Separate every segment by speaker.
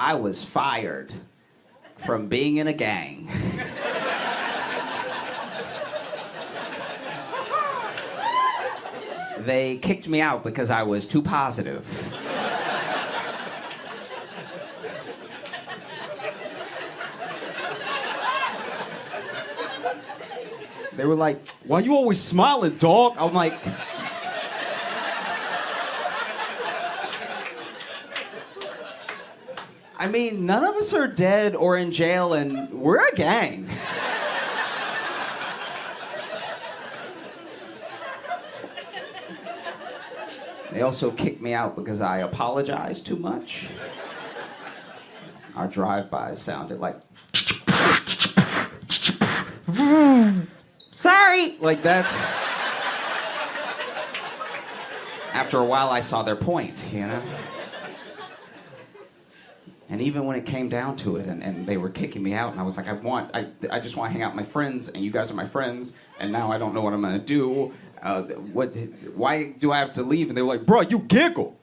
Speaker 1: I was fired from being in a gang. They kicked me out because I was too positive. They were like, "Why you always smiling, dog?" I'm like, I mean, none of us are dead or in jail, and we're a gang. They also kicked me out because I apologized too much. Our drive-bys sounded like... Sorry! Like, that's... After a while, I saw their point, you know? And even when it came down to it, and they were kicking me out, and I was like, I just want to hang out with my friends, and you guys are my friends, and now I don't know what I'm going to do. Why do I have to leave? And they were like, bro, you giggle.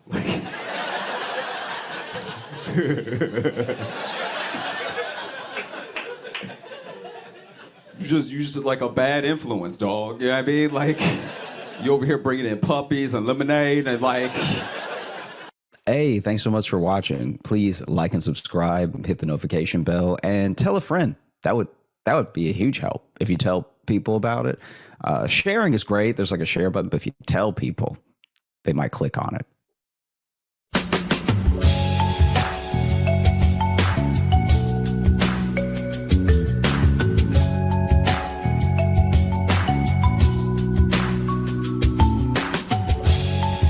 Speaker 1: You just like a bad influence, dog. You know what I mean? Like, you over here bringing in puppies and lemonade and like... Hey, thanks so much for watching. Please like and subscribe, hit the notification bell, and tell a friend. That would be a huge help if you tell people about it. Sharing is great. There's like a share button, but if you tell people, they might click on it.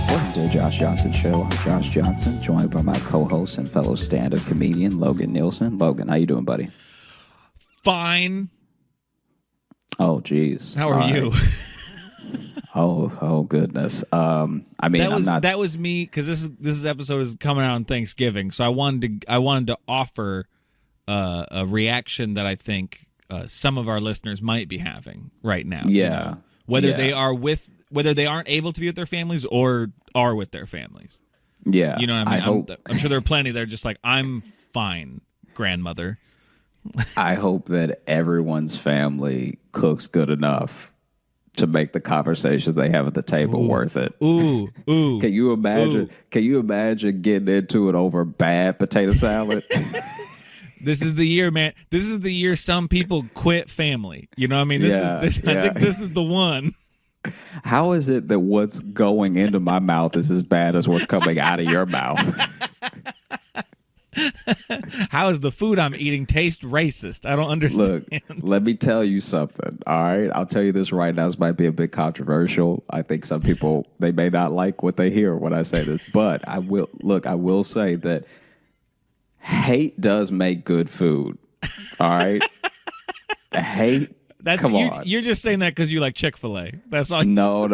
Speaker 1: Welcome to the Josh Johnson Show. I'm Josh Johnson, joined by my co-host and fellow stand-up comedian, Logan Nielsen. Logan, how you doing, buddy?
Speaker 2: Fine.
Speaker 1: Oh, geez.
Speaker 2: How are you?
Speaker 1: Oh, goodness. I mean,
Speaker 2: that was me because this episode is coming out on Thanksgiving, so I wanted to offer a reaction that I think some of our listeners might be having right now.
Speaker 1: Yeah.
Speaker 2: You know? Whether they aren't able to be with their families or are with their families.
Speaker 1: Yeah.
Speaker 2: You know what I mean? I'm sure there are plenty that are just like, I'm fine, grandmother.
Speaker 1: I hope that everyone's family cooks good enough to make the conversations they have at the table worth it.
Speaker 2: Ooh.
Speaker 1: Can you imagine?
Speaker 2: Ooh.
Speaker 1: Can you imagine getting into it over bad potato salad?
Speaker 2: This is the year, man. This is the year some people quit family. You know what I mean? I think this is the one.
Speaker 1: How is it that what's going into my mouth is as bad as what's coming out of your mouth?
Speaker 2: How does the food I'm eating taste racist? I don't understand.
Speaker 1: Look, let me tell you something, all right? I'll tell you this right now. This might be a bit controversial. I think some people, they may not like what they hear when I say this, but I will say that hate does make good food, all right? Hate. Come on.
Speaker 2: You're just saying that because you like Chick-fil-A. That's all.
Speaker 1: No.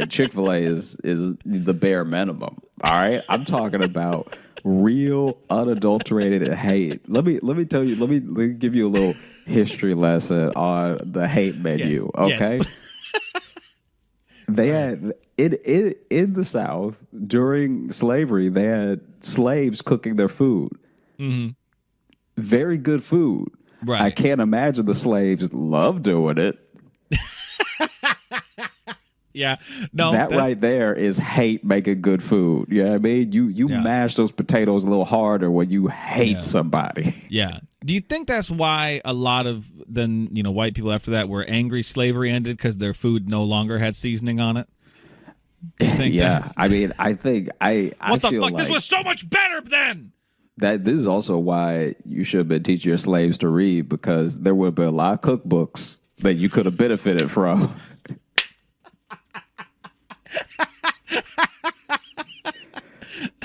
Speaker 1: Chick-fil-A is the bare minimum. All right, I'm talking about real unadulterated hate. Let me tell you. Let me give you a little history lesson on the hate menu.
Speaker 2: Yes.
Speaker 1: Okay.
Speaker 2: Yes.
Speaker 1: They had in the South during slavery. They had slaves cooking their food. Mm-hmm. Very good food.
Speaker 2: Right.
Speaker 1: I can't imagine the slaves love doing it.
Speaker 2: Yeah. No.
Speaker 1: That right there is hate making good food. You know what I mean? You mash those potatoes a little harder when you hate somebody.
Speaker 2: Yeah. Do you think that's why a lot of white people after that were angry slavery ended because their food no longer had seasoning on it?
Speaker 1: Yeah. I mean, I think
Speaker 2: what the
Speaker 1: feel
Speaker 2: fuck?
Speaker 1: like
Speaker 2: This was so much better then.
Speaker 1: That this is also why you should have been teaching your slaves to read, because there would have been a lot of cookbooks that you could have benefited from.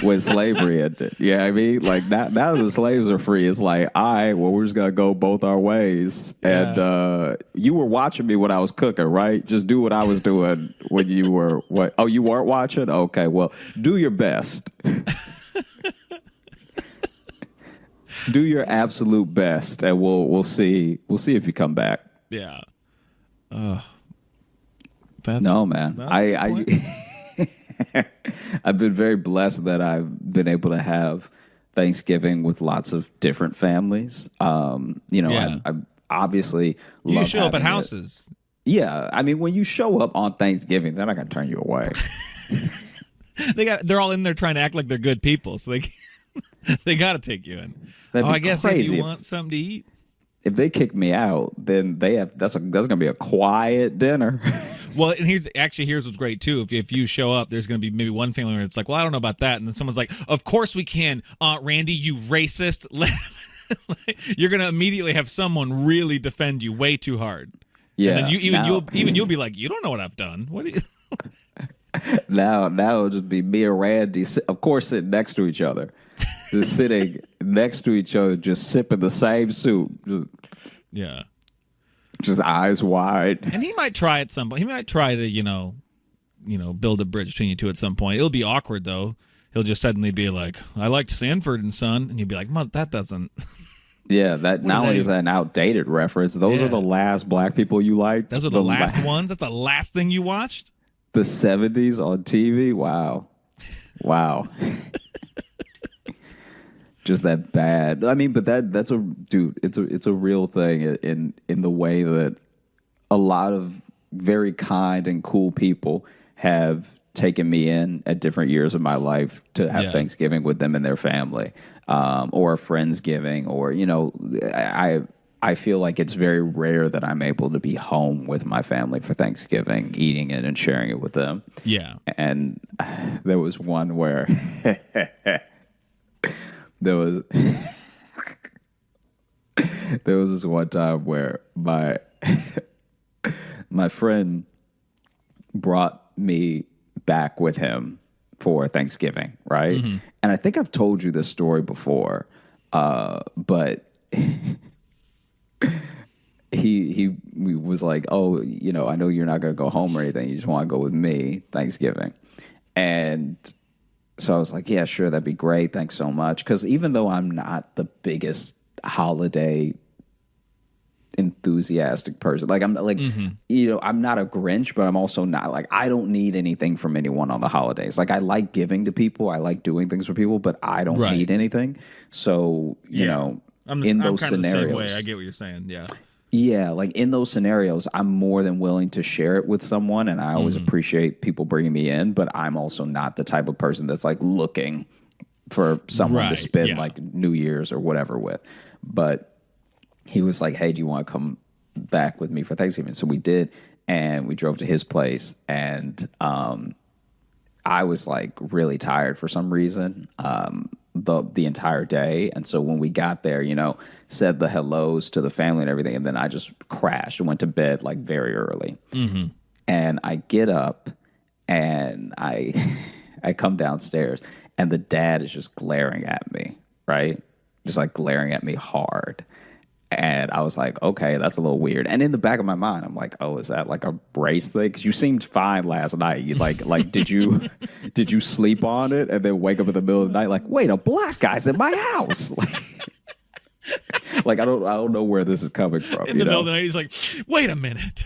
Speaker 1: When slavery ended. Yeah, I mean, like now that the slaves are free, it's like, all right, well, we're just gonna go both our ways. And you were watching me when I was cooking, right? Just do what I was doing when you were what? Oh, you weren't watching? Okay, well, do your best. Do your absolute best, and we'll see if you come back.
Speaker 2: Yeah.
Speaker 1: No, man. I've been very blessed that I've been able to have Thanksgiving with lots of different families. I obviously
Speaker 2: You
Speaker 1: love
Speaker 2: show up at
Speaker 1: having it.
Speaker 2: houses.
Speaker 1: Yeah, I mean, when you show up on Thanksgiving, they're not gonna turn you away.
Speaker 2: They're all in there trying to act like they're good people, so they got to take you in.
Speaker 1: That'd be
Speaker 2: I guess hey, do
Speaker 1: crazy
Speaker 2: you
Speaker 1: if-
Speaker 2: want something to eat?
Speaker 1: If they kick me out, then that's gonna be a quiet dinner.
Speaker 2: Well, and here's what's great too. If you show up, there's going to be maybe one family where it's like, well, I don't know about that, and then someone's like, of course we can, Aunt Randy, you racist. You're going to immediately have someone really defend you way too hard.
Speaker 1: Yeah,
Speaker 2: and then you'll be like, you don't know what I've done. What do you?
Speaker 1: Now it'll just be me and Randy, of course, sitting next to each other, just sitting next to each other, just sipping the same soup.
Speaker 2: Yeah.
Speaker 1: Just eyes wide.
Speaker 2: And he might try at some point. He might try to, build a bridge between you two at some point. It'll be awkward though. He'll just suddenly be like, "I liked Sanford and Son," and you'll be like, "That doesn't."
Speaker 1: Yeah, that not only is that an outdated reference. Those are the last black people you liked.
Speaker 2: Those are the last ones. That's the last thing you watched.
Speaker 1: The 70s on TV. Wow. Just that bad. I mean, but that's a dude. It's a real thing in the way that a lot of very kind and cool people have taken me in at different years of my life to have Thanksgiving with them and their family, or a Friendsgiving, or I feel like it's very rare that I'm able to be home with my family for Thanksgiving, eating it and sharing it with them.
Speaker 2: Yeah,
Speaker 1: and there was one where. There was this one time where my friend brought me back with him for Thanksgiving, right? Mm-hmm. And I think I've told you this story before, but he was like, "Oh, I know you're not going to go home or anything. You just want to go with me Thanksgiving," and so I was like, yeah, sure, that'd be great. Thanks so much. Because even though I'm not the biggest holiday enthusiastic person, like I'm like, I'm not a Grinch, but I'm also not like, I don't need anything from anyone on the holidays. Like I like giving to people, I like doing things for people, but I don't need anything. So
Speaker 2: I'm
Speaker 1: in
Speaker 2: kind
Speaker 1: those
Speaker 2: of the
Speaker 1: scenarios,
Speaker 2: same way. I get what you're saying. Yeah.
Speaker 1: Yeah, like in those scenarios, I'm more than willing to share it with someone, and I always appreciate people bringing me in, but I'm also not the type of person that's like looking for someone to spend like New Year's or whatever with. But he was like, hey, do you want to come back with me for Thanksgiving? So we did, and we drove to his place, and I was like really tired for some reason. The entire day. And so when we got there, said the hellos to the family and everything, and then I just crashed and went to bed like very early. Mm-hmm. And I get up and I come downstairs, and the dad is just glaring at me, right? Just like glaring at me hard. And I was like, okay, that's a little weird. And in the back of my mind, I'm like, oh, is that like a race thing? Because you seemed fine last night. You like did you sleep on it and then wake up in the middle of the night like, wait, a black guy's in my house? Like I don't know where this is coming from.
Speaker 2: In the middle of the night, he's like, wait a minute.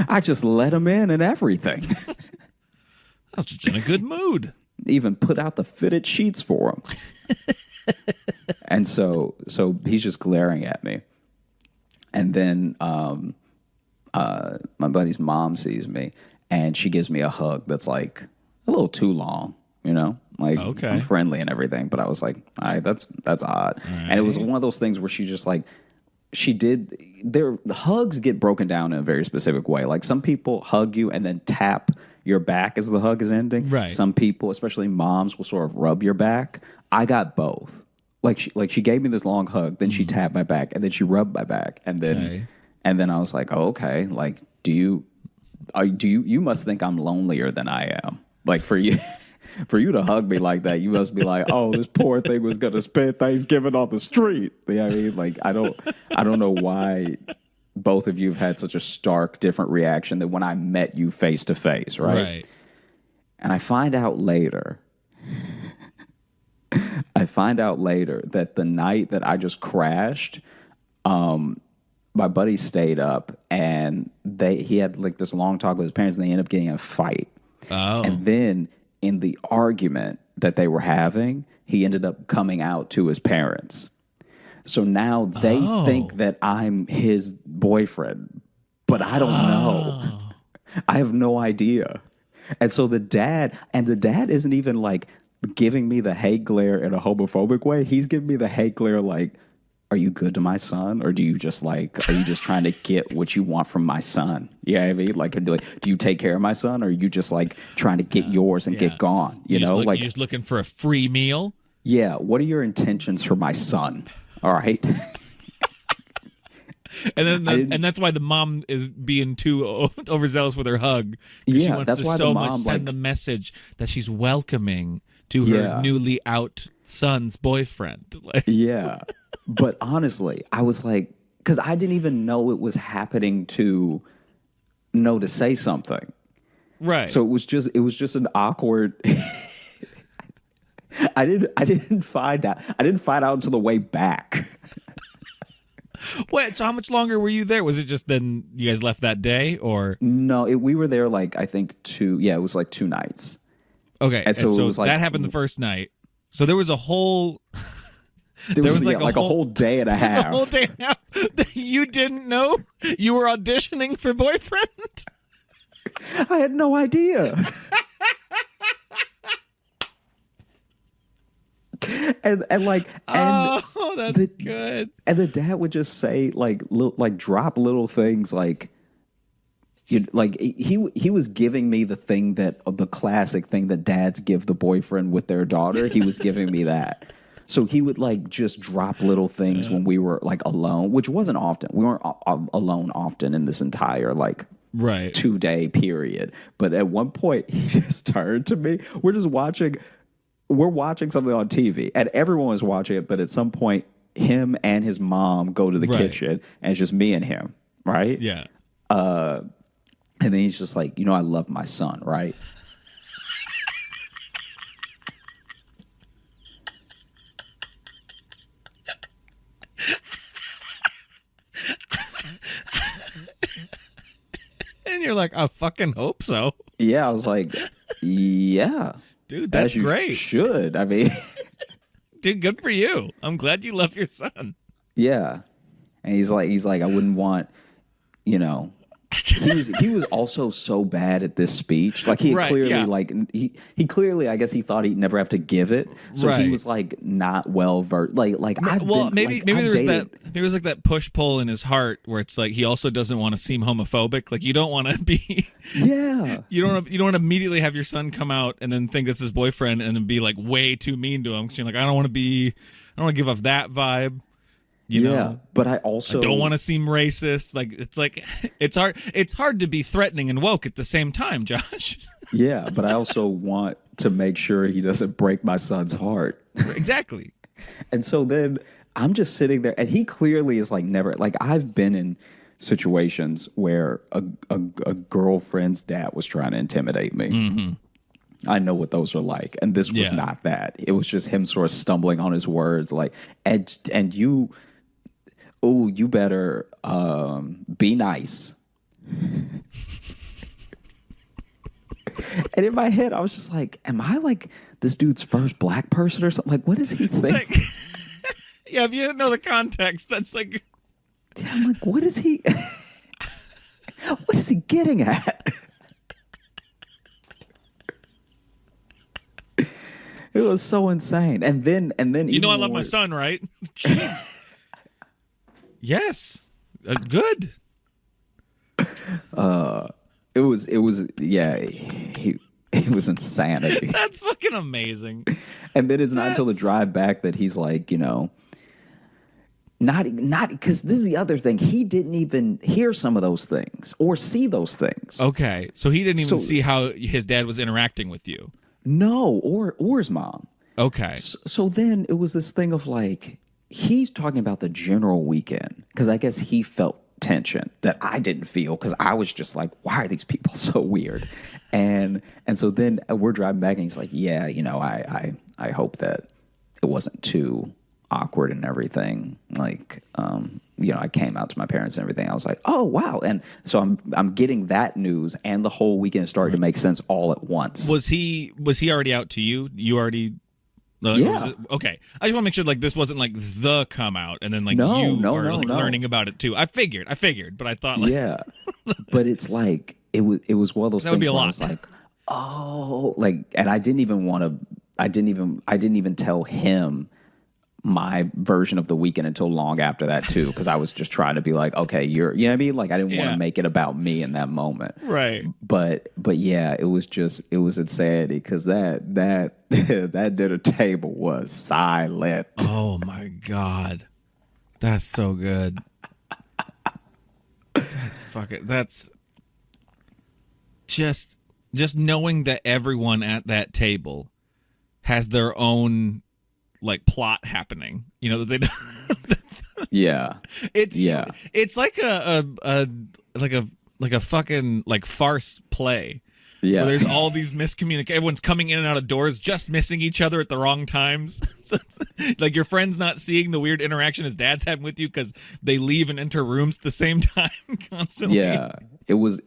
Speaker 1: I just let him in and everything.
Speaker 2: I was just in a good mood.
Speaker 1: Even put out the fitted sheets for him. And so he's just glaring at me. And then my buddy's mom sees me, and she gives me a hug that's like a little too long, like
Speaker 2: okay.
Speaker 1: I'm friendly and everything. But I was like, all right, that's odd. Right. And it was one of those things where she just like, the hugs get broken down in a very specific way. Like some people hug you and then tap your back as the hug is ending.
Speaker 2: Right.
Speaker 1: Some people, especially moms, will sort of rub your back. I got both. Like she gave me this long hug, then she tapped my back, and then she rubbed my back, and then I was like, oh, okay. Like, you must think I'm lonelier than I am. Like for you. For you to hug me like that, you must be like, "Oh, this poor thing was gonna spend Thanksgiving on the street." You know what I mean? Like, I don't know why both of you have had such a stark, different reaction than when I met you face to face, right?
Speaker 2: Right.
Speaker 1: And I find out later that the night that I just crashed, my buddy stayed up, and he had like this long talk with his parents, and they ended up getting in a fight.
Speaker 2: Oh.
Speaker 1: And then in the argument that they were having, he ended up coming out to his parents. So now they think that I'm his boyfriend, but I don't know. I have no idea. And so the dad isn't even like giving me the hate glare in a homophobic way. He's giving me the hate glare like, are you good to my son? Or are you just trying to get what you want from my son? You know what I mean? Like, do you take care of my son? Or are you just like trying to get yours and get gone? You know,
Speaker 2: like you're just looking for a free meal.
Speaker 1: Yeah. What are your intentions for my son? All right.
Speaker 2: And then and that's why the mom is being too overzealous with her hug.
Speaker 1: Yeah,
Speaker 2: she wants
Speaker 1: that's
Speaker 2: to
Speaker 1: why
Speaker 2: so
Speaker 1: the
Speaker 2: much
Speaker 1: mom,
Speaker 2: send the message that she's welcoming to her newly out son's boyfriend. Like,
Speaker 1: yeah. But honestly, I was like, because I didn't even know it was happening to know to say something.
Speaker 2: Right.
Speaker 1: So it was just an awkward. I didn't find out until the way back.
Speaker 2: Wait, so how much longer were you there? Was it just then you guys left that day, or
Speaker 1: no? We were there like I think 2. Yeah, it was like 2 nights.
Speaker 2: Okay, and so it was like, that happened the first night. So there was a whole.
Speaker 1: There was like a whole day and a half.
Speaker 2: A whole day and a half that you didn't know you were auditioning for boyfriend.
Speaker 1: I had no idea. and
Speaker 2: that's good.
Speaker 1: And the dad would just say like drop little things like. He was giving me the classic thing that dads give the boyfriend with their daughter. He was giving me that. So he would like just drop little things when we were like alone, which wasn't often. We weren't alone often in this entire like 2-day period. But at one point he just turned to me. We're watching something on TV and everyone was watching it. But at some point him and his mom go to the kitchen and it's just me and him. Right.
Speaker 2: Yeah.
Speaker 1: And then he's just like, I love my son, right?
Speaker 2: And you're like, I fucking hope so.
Speaker 1: Yeah, I was like, yeah.
Speaker 2: Dude, that's great.
Speaker 1: Should. I mean.
Speaker 2: Dude, good for you. I'm glad you love your son.
Speaker 1: Yeah. And he's like, I wouldn't want, he was also so bad at this speech. Like he clearly he clearly I guess he thought he'd never have to give it. So he was like not well versed. Maybe there was like that push pull in his heart where it's like he also doesn't want to seem homophobic. Like you don't want to be you don't want to immediately have your son come out and then think it's his boyfriend and then be like way too mean to him. So you're like, I don't want to give off that vibe. You know, but I
Speaker 2: don't want to seem racist. Like it's hard to be threatening and woke at the same time, Josh.
Speaker 1: Yeah, but I also want to make sure he doesn't break my son's heart.
Speaker 2: Exactly.
Speaker 1: And so then I'm just sitting there, and he clearly is like never. Like I've been in situations where a girlfriend's dad was trying to intimidate me. Mm-hmm. I know what those are like, and this was not that. It was just him sort of stumbling on his words, like and you. Oh, you better be nice. And in my head, I was just like, am I like this dude's first black person or something? Like, what does he think?
Speaker 2: Yeah, if you didn't know the context, that's like...
Speaker 1: Yeah, I'm like, what is he... what is he getting at? It was so insane. And then
Speaker 2: I love my son, right? Yes. Good.
Speaker 1: It was insanity.
Speaker 2: That's fucking amazing.
Speaker 1: And then it's not until the drive back that he's like, not because this is the other thing. He didn't even hear some of those things or see those things.
Speaker 2: Okay. So he didn't even see how his dad was interacting with you.
Speaker 1: No, or his mom.
Speaker 2: Okay.
Speaker 1: So then it was this thing of like, he's talking about the general weekend because I guess he felt tension that I didn't feel because I was just like, why are these people so weird? And so then we're driving back and he's like, yeah, I hope that it wasn't too awkward and everything. Like, I came out to my parents and everything. I was like, oh wow. And so I'm getting that news, and the whole weekend started to make sense all at once.
Speaker 2: Was he already out to you? You already
Speaker 1: Yeah.
Speaker 2: okay. I just want to make sure like this wasn't like the come out and then like
Speaker 1: No,
Speaker 2: you
Speaker 1: no,
Speaker 2: are
Speaker 1: no,
Speaker 2: like
Speaker 1: no.
Speaker 2: learning about it too. I figured, but I thought like
Speaker 1: Yeah. But it's like it was one of those
Speaker 2: that
Speaker 1: things
Speaker 2: would be a
Speaker 1: where I
Speaker 2: lot.
Speaker 1: was like, oh, like, and I didn't even tell him my version of the weekend until long after that too, because I was just trying to be like, okay, you know what I mean? Like, I didn't want
Speaker 2: Yeah.
Speaker 1: to make it about me in that moment.
Speaker 2: Right.
Speaker 1: But yeah, it was insanity, because that that dinner table was silent.
Speaker 2: Oh my God. That's so good. That's just knowing that everyone at that table has their own like plot happening. You know that they don't
Speaker 1: Yeah.
Speaker 2: it's like a fucking like farce play.
Speaker 1: Yeah.
Speaker 2: Where there's all these miscommunications. Everyone's coming in and out of doors, just missing each other at the wrong times. So like your friend's not seeing the weird interaction his dad's having with you because they leave and enter rooms at the same time constantly.
Speaker 1: Yeah. It was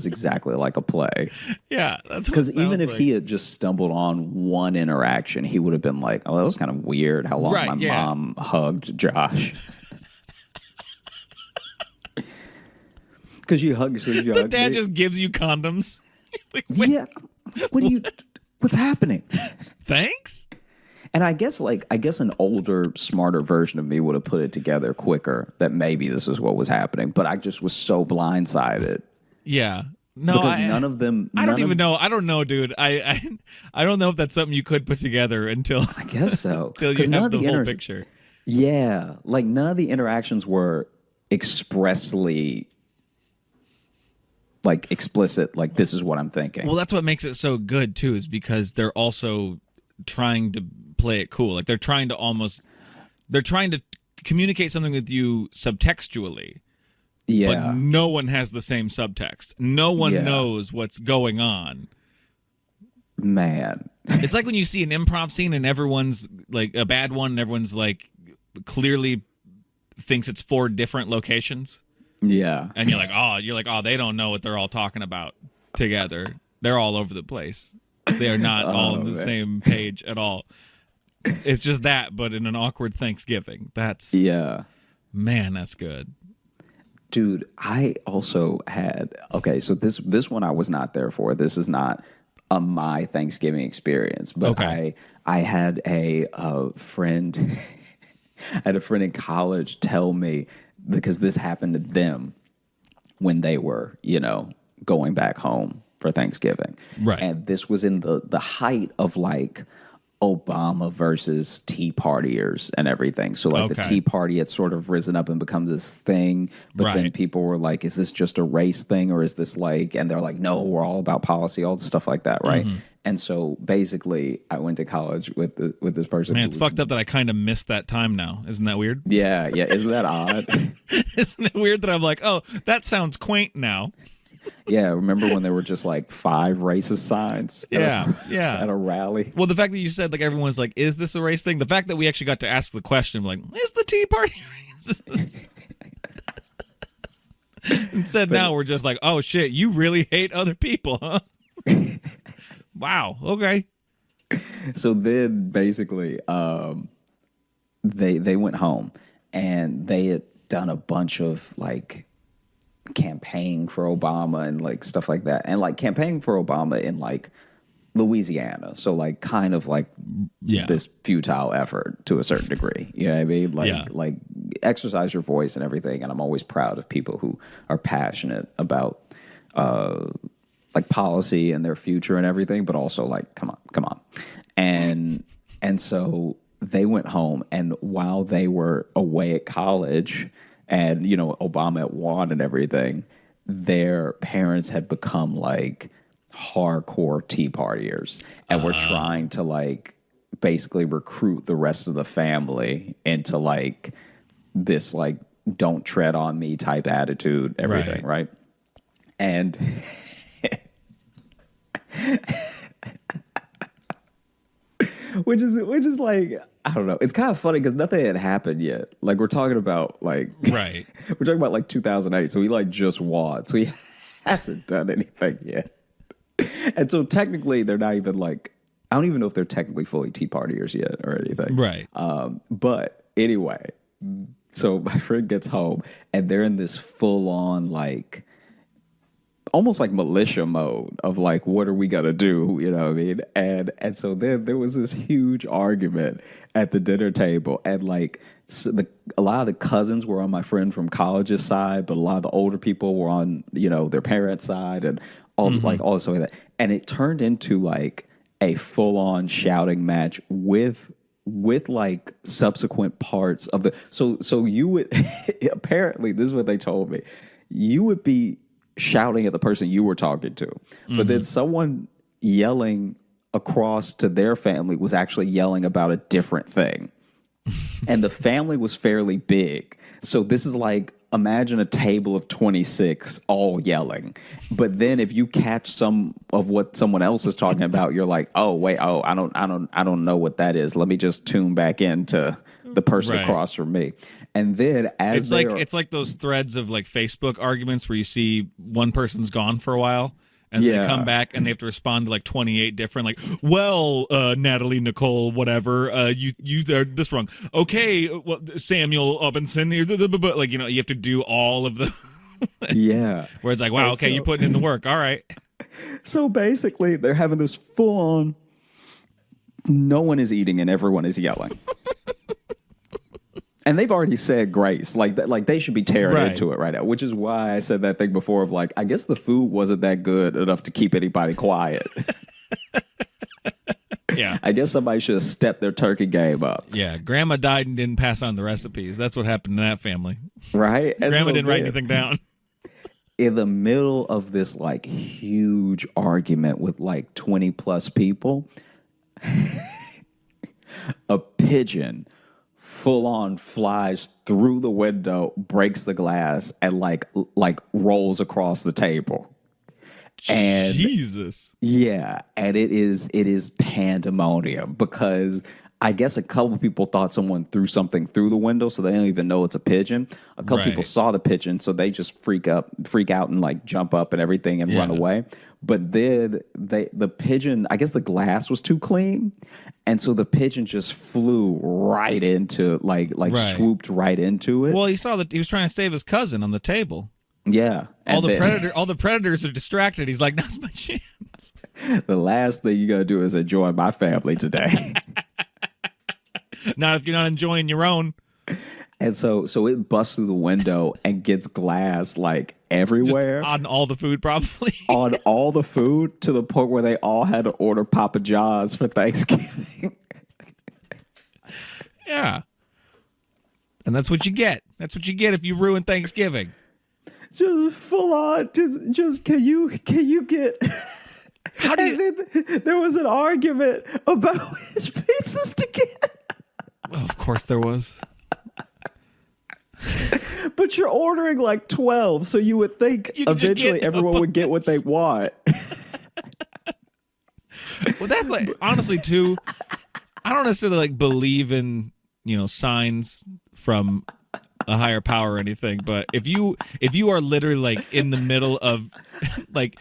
Speaker 1: exactly like a play.
Speaker 2: Yeah, that's
Speaker 1: Because even if he had just stumbled on one interaction, he would have been like, "Oh, that was kind of weird. How long my mom hugged Josh." Because you hug,
Speaker 2: the dad just gives you condoms. Like,
Speaker 1: yeah. What's happening?
Speaker 2: Thanks.
Speaker 1: And I guess an older, smarter version of me would have put it together quicker that maybe this is what was happening. But I just was so blindsided.
Speaker 2: Yeah. No,
Speaker 1: because none of them.
Speaker 2: I don't even know. I don't know, dude. I don't know if that's something you could put together until
Speaker 1: I guess so.
Speaker 2: until you have the whole picture.
Speaker 1: Yeah, like none of the interactions were expressly like explicit. Like, this is what I'm thinking.
Speaker 2: Well, that's what makes it so good too, is because they're also trying to play it cool. Like they're trying to communicate something with you subtextually.
Speaker 1: Yeah.
Speaker 2: But no one has the same subtext. No one knows what's going on.
Speaker 1: Man.
Speaker 2: It's like when you see an improv scene and everyone's like a bad one and everyone's like clearly thinks it's 4 different locations.
Speaker 1: Yeah.
Speaker 2: And you're like, oh, they don't know what they're all talking about together. They're all over the place. They are not all on the same page at all. It's just that, but in an awkward Thanksgiving. That's good.
Speaker 1: Dude, I also had so this one I was not there for. This is not my Thanksgiving experience, but I had a friend I had a friend in college tell me, because this happened to them when they were, going back home for Thanksgiving.
Speaker 2: Right.
Speaker 1: And this was in the height of like Obama versus Tea Partiers and everything. So like the Tea Party had sort of risen up and become this thing, but then people were like, is this just a race thing, or is this like, and they're like, no, we're all about policy, all the stuff like that, right? Mm-hmm. And so basically I went to college with this person.
Speaker 2: Man, it's fucked up that I kind of missed that time now. Isn't that weird?
Speaker 1: Yeah. Isn't that odd?
Speaker 2: Isn't it weird that I'm like, oh, that sounds quaint now?
Speaker 1: Yeah, remember when there were just like 5 racist signs? At a rally.
Speaker 2: Well, the fact that you said like everyone's like, is this a race thing? The fact that we actually got to ask the question, like, is the Tea Party racist? Instead, now we're just like, oh shit, you really hate other people, huh? Wow. Okay.
Speaker 1: So then, basically, they went home, and they had done a bunch of like campaigning for Obama and like stuff like that, and like campaigning for Obama in like Louisiana. So like kind of like this futile effort to a certain degree. You know what I mean? Like exercise your voice and everything. And I'm always proud of people who are passionate about like policy and their future and everything, but also like, come on. And so they went home, and while they were away at college and, Obama had won and everything, their parents had become like hardcore Tea Partiers and were trying to like basically recruit the rest of the family into like this like don't tread on me type attitude, everything, right? And which is like, I don't know. It's kind of funny because nothing had happened yet. Like we're talking about like
Speaker 2: Right.
Speaker 1: we're talking about like 2008. So he like just won. So he hasn't done anything yet. And so technically they're not even like, I don't even know if they're technically fully Tea Partiers yet or anything.
Speaker 2: Right.
Speaker 1: But anyway, so my friend gets home and they're in this full on like almost like militia mode of like, what are we gonna do? You know what I mean? And so then there was this huge argument at the dinner table, and like a lot of the cousins were on my friend from college's side, but a lot of the older people were on, you know, their parents' side, and all like all this stuff like that. And it turned into like a full on shouting match with like subsequent parts of the so you would apparently this is what they told me, you would be shouting at the person you were talking to, but then someone yelling across to their family was actually yelling about a different thing. And the family was fairly big, so this is like, imagine a table of 26 all yelling. But then if you catch some of what someone else is talking about, you're like, oh wait, I don't know what that is. Let me just tune back into the person across from me. And then as
Speaker 2: it's like those threads of like Facebook arguments where you see one person's gone for a while and they come back and they have to respond to like 28 different, like, well, Natalie, Nicole, whatever, you are this wrong. Okay, well, Samuel Robinson, like, you know, you have to do all of the
Speaker 1: yeah.
Speaker 2: Where it's like, wow, okay, you're putting in the work. All right.
Speaker 1: So basically they're having this full on, no one is eating and everyone is yelling. And they've already said grace, like they should be tearing into it right now, which is why I said that thing before of like, I guess the food wasn't that good enough to keep anybody quiet.
Speaker 2: Yeah.
Speaker 1: I guess somebody should have stepped their turkey game up.
Speaker 2: Yeah. Grandma died and didn't pass on the recipes. That's what happened to that family.
Speaker 1: Right? And
Speaker 2: Grandma didn't write anything down.
Speaker 1: In the middle of this like huge argument with like 20 plus people, a pigeon full on flies through the window, breaks the glass, and like rolls across the table. And
Speaker 2: Jesus.
Speaker 1: Yeah, and it is pandemonium because I guess a couple people thought someone threw something through the window, so they don't even know it's a pigeon. A couple people saw the pigeon, so they just freak out and like jump up and everything and run away. But then the pigeon, I guess the glass was too clean, and so the pigeon just flew right into swooped right into it.
Speaker 2: Well, he saw that he was trying to save his cousin on the table.
Speaker 1: Yeah.
Speaker 2: All the predators are distracted. He's like, now's my chance.
Speaker 1: The last thing you gotta do is enjoy my family today.
Speaker 2: Not if you're not enjoying your own.
Speaker 1: And so it busts through the window and gets glass like everywhere.
Speaker 2: Just on all the food, probably.
Speaker 1: On all the food, to the point where they all had to order Papa John's for Thanksgiving.
Speaker 2: Yeah. And that's what you get. That's what you get if you ruin Thanksgiving.
Speaker 1: Just full on. Just can you get...
Speaker 2: How do you...
Speaker 1: There was an argument about which pizzas to get.
Speaker 2: Oh, of course there was.
Speaker 1: But you're ordering like 12, so you would think eventually everyone would get what they want.
Speaker 2: Well, that's like, honestly, too, I don't necessarily like believe in, you know, signs from a higher power or anything, but if you are literally like in the middle of like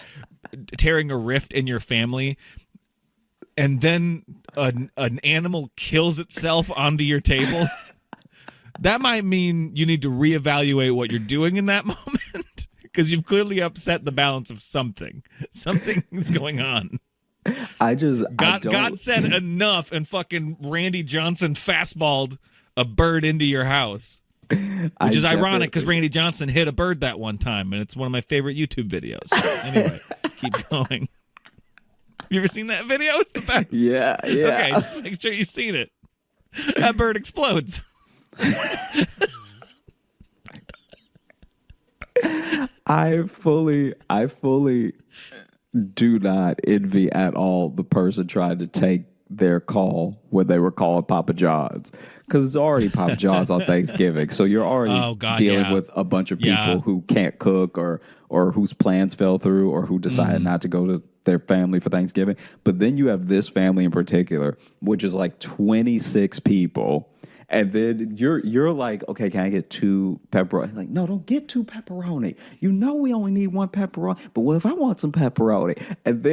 Speaker 2: tearing a rift in your family, and then an animal kills itself onto your table, that might mean you need to reevaluate what you're doing in that moment, because you've clearly upset the balance of something. Something is going on. God said enough, and fucking Randy Johnson fastballed a bird into your house. Which is ironic because Randy Johnson hit a bird that one time, and it's one of my favorite YouTube videos. Anyway, keep going. You ever seen that video? It's the best.
Speaker 1: Yeah.
Speaker 2: Okay, just make sure you've seen it. That bird explodes.
Speaker 1: I fully do not envy at all the person trying to take their call when they were calling Papa John's, because it's already Papa John's on Thanksgiving, so you're already dealing with a bunch of people who can't cook or whose plans fell through or who decided not to go to their family for Thanksgiving. But then you have this family in particular, which is like 26 people. And then you're like, okay, can I get 2 pepperoni? Like, no, don't get 2 pepperoni. You know we only need 1 pepperoni. But what if I want some pepperoni? And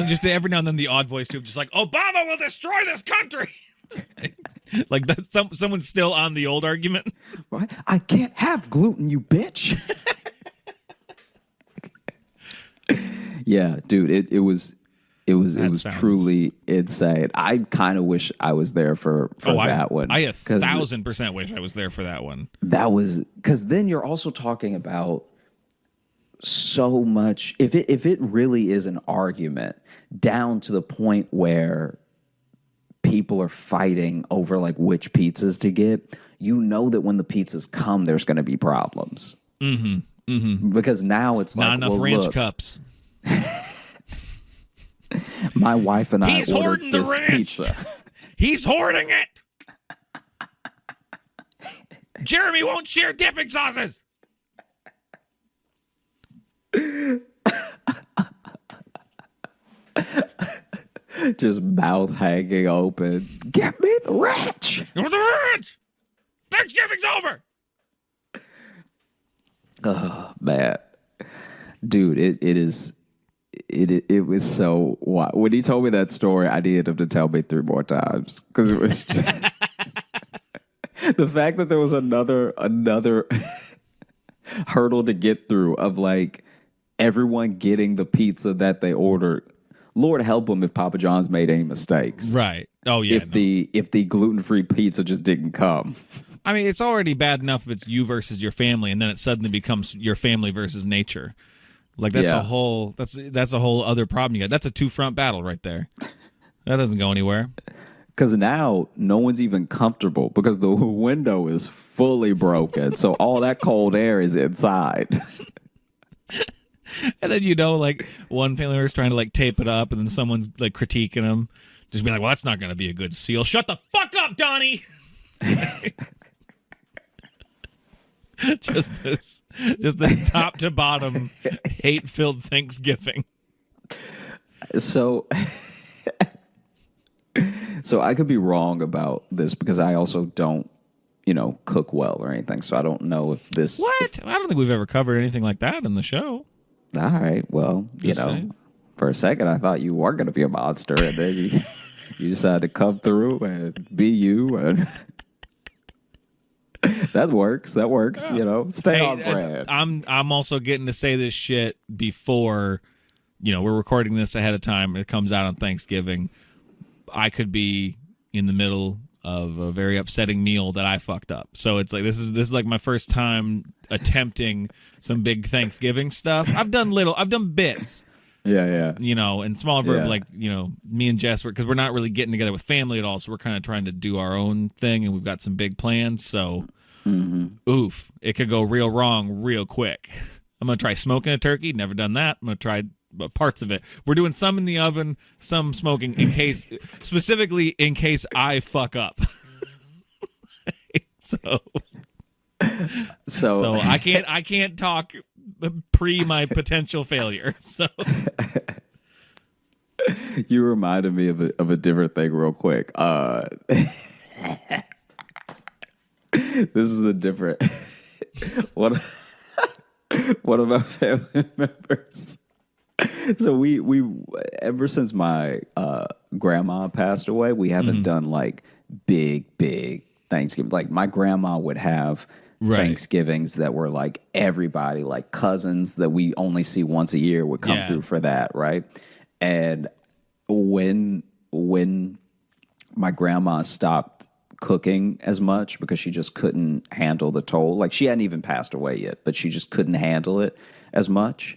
Speaker 2: just every now and then the odd voice too, just like, Obama will destroy this country. Like that's someone's still on the old argument.
Speaker 1: Right? I can't have gluten, you bitch. Yeah, dude, it was truly insane. I kind of wish I was there for that one.
Speaker 2: I 1,000% wish I was there for that one.
Speaker 1: That was because then you're also talking about so much. If it really is an argument down to the point where people are fighting over like which pizzas to get, you know that when the pizzas come, there's going to be problems. Because now it's
Speaker 2: not
Speaker 1: like
Speaker 2: enough ranch cups.
Speaker 1: My wife and I
Speaker 2: He's
Speaker 1: ordered
Speaker 2: hoarding the
Speaker 1: this
Speaker 2: ranch.
Speaker 1: pizza.
Speaker 2: He's hoarding it. Jeremy won't share dipping sauces.
Speaker 1: Just mouth hanging open. Get me the ranch.
Speaker 2: Give me the ranch. Thanksgiving's over.
Speaker 1: Oh man, dude, it was so wild. When he told me that story, I needed him to tell me 3 more times because it was just the fact that there was another hurdle to get through of like everyone getting the pizza that they ordered. Lord help them if Papa John's made any mistakes.
Speaker 2: Right. Oh yeah.
Speaker 1: If the gluten-free pizza just didn't come.
Speaker 2: I mean, it's already bad enough if it's you versus your family, and then it suddenly becomes your family versus nature. Like that's a whole other problem you got. That's a 2-front battle right there. That doesn't go anywhere.
Speaker 1: Because now no one's even comfortable because the window is fully broken, so all that cold air is inside.
Speaker 2: And then like one family member is trying to like tape it up, and then someone's like critiquing them, just being like, "Well, that's not going to be a good seal." Shut the fuck up, Donnie. just this top to bottom hate-filled Thanksgiving.
Speaker 1: So I could be wrong about this because I also don't, cook well or anything. So I don't know if this.
Speaker 2: What? I don't think we've ever covered anything like that in the show.
Speaker 1: All right. Well, for a second I thought you were going to be a monster, and then you decided to come through and be you, and that works. Yeah. Stay on brand.
Speaker 2: I'm also getting to say this shit before, we're recording this ahead of time. It comes out on Thanksgiving. I could be in the middle of a very upsetting meal that I fucked up. So it's like this is like my first time attempting some big Thanksgiving stuff. I've done bits.
Speaker 1: Yeah.
Speaker 2: And smaller like, me and Jess, because we're not really getting together with family at all, so we're kind of trying to do our own thing, and we've got some big plans, so oof, it could go real wrong real quick. I'm going to try smoking a turkey. Never done that. I'm going to try parts of it. We're doing some in the oven, some smoking specifically in case I fuck up. So I can't talk pre my potential failure. So
Speaker 1: you reminded me of a different thing real quick. This is a different one of my family members. So we ever since my grandma passed away, we haven't done like big Thanksgiving. Like my grandma would have Thanksgivings that were like everybody, like cousins that we only see once a year would come through for that, right? And when my grandma stopped cooking as much because she just couldn't handle the toll, like she hadn't even passed away yet, but she just couldn't handle it as much.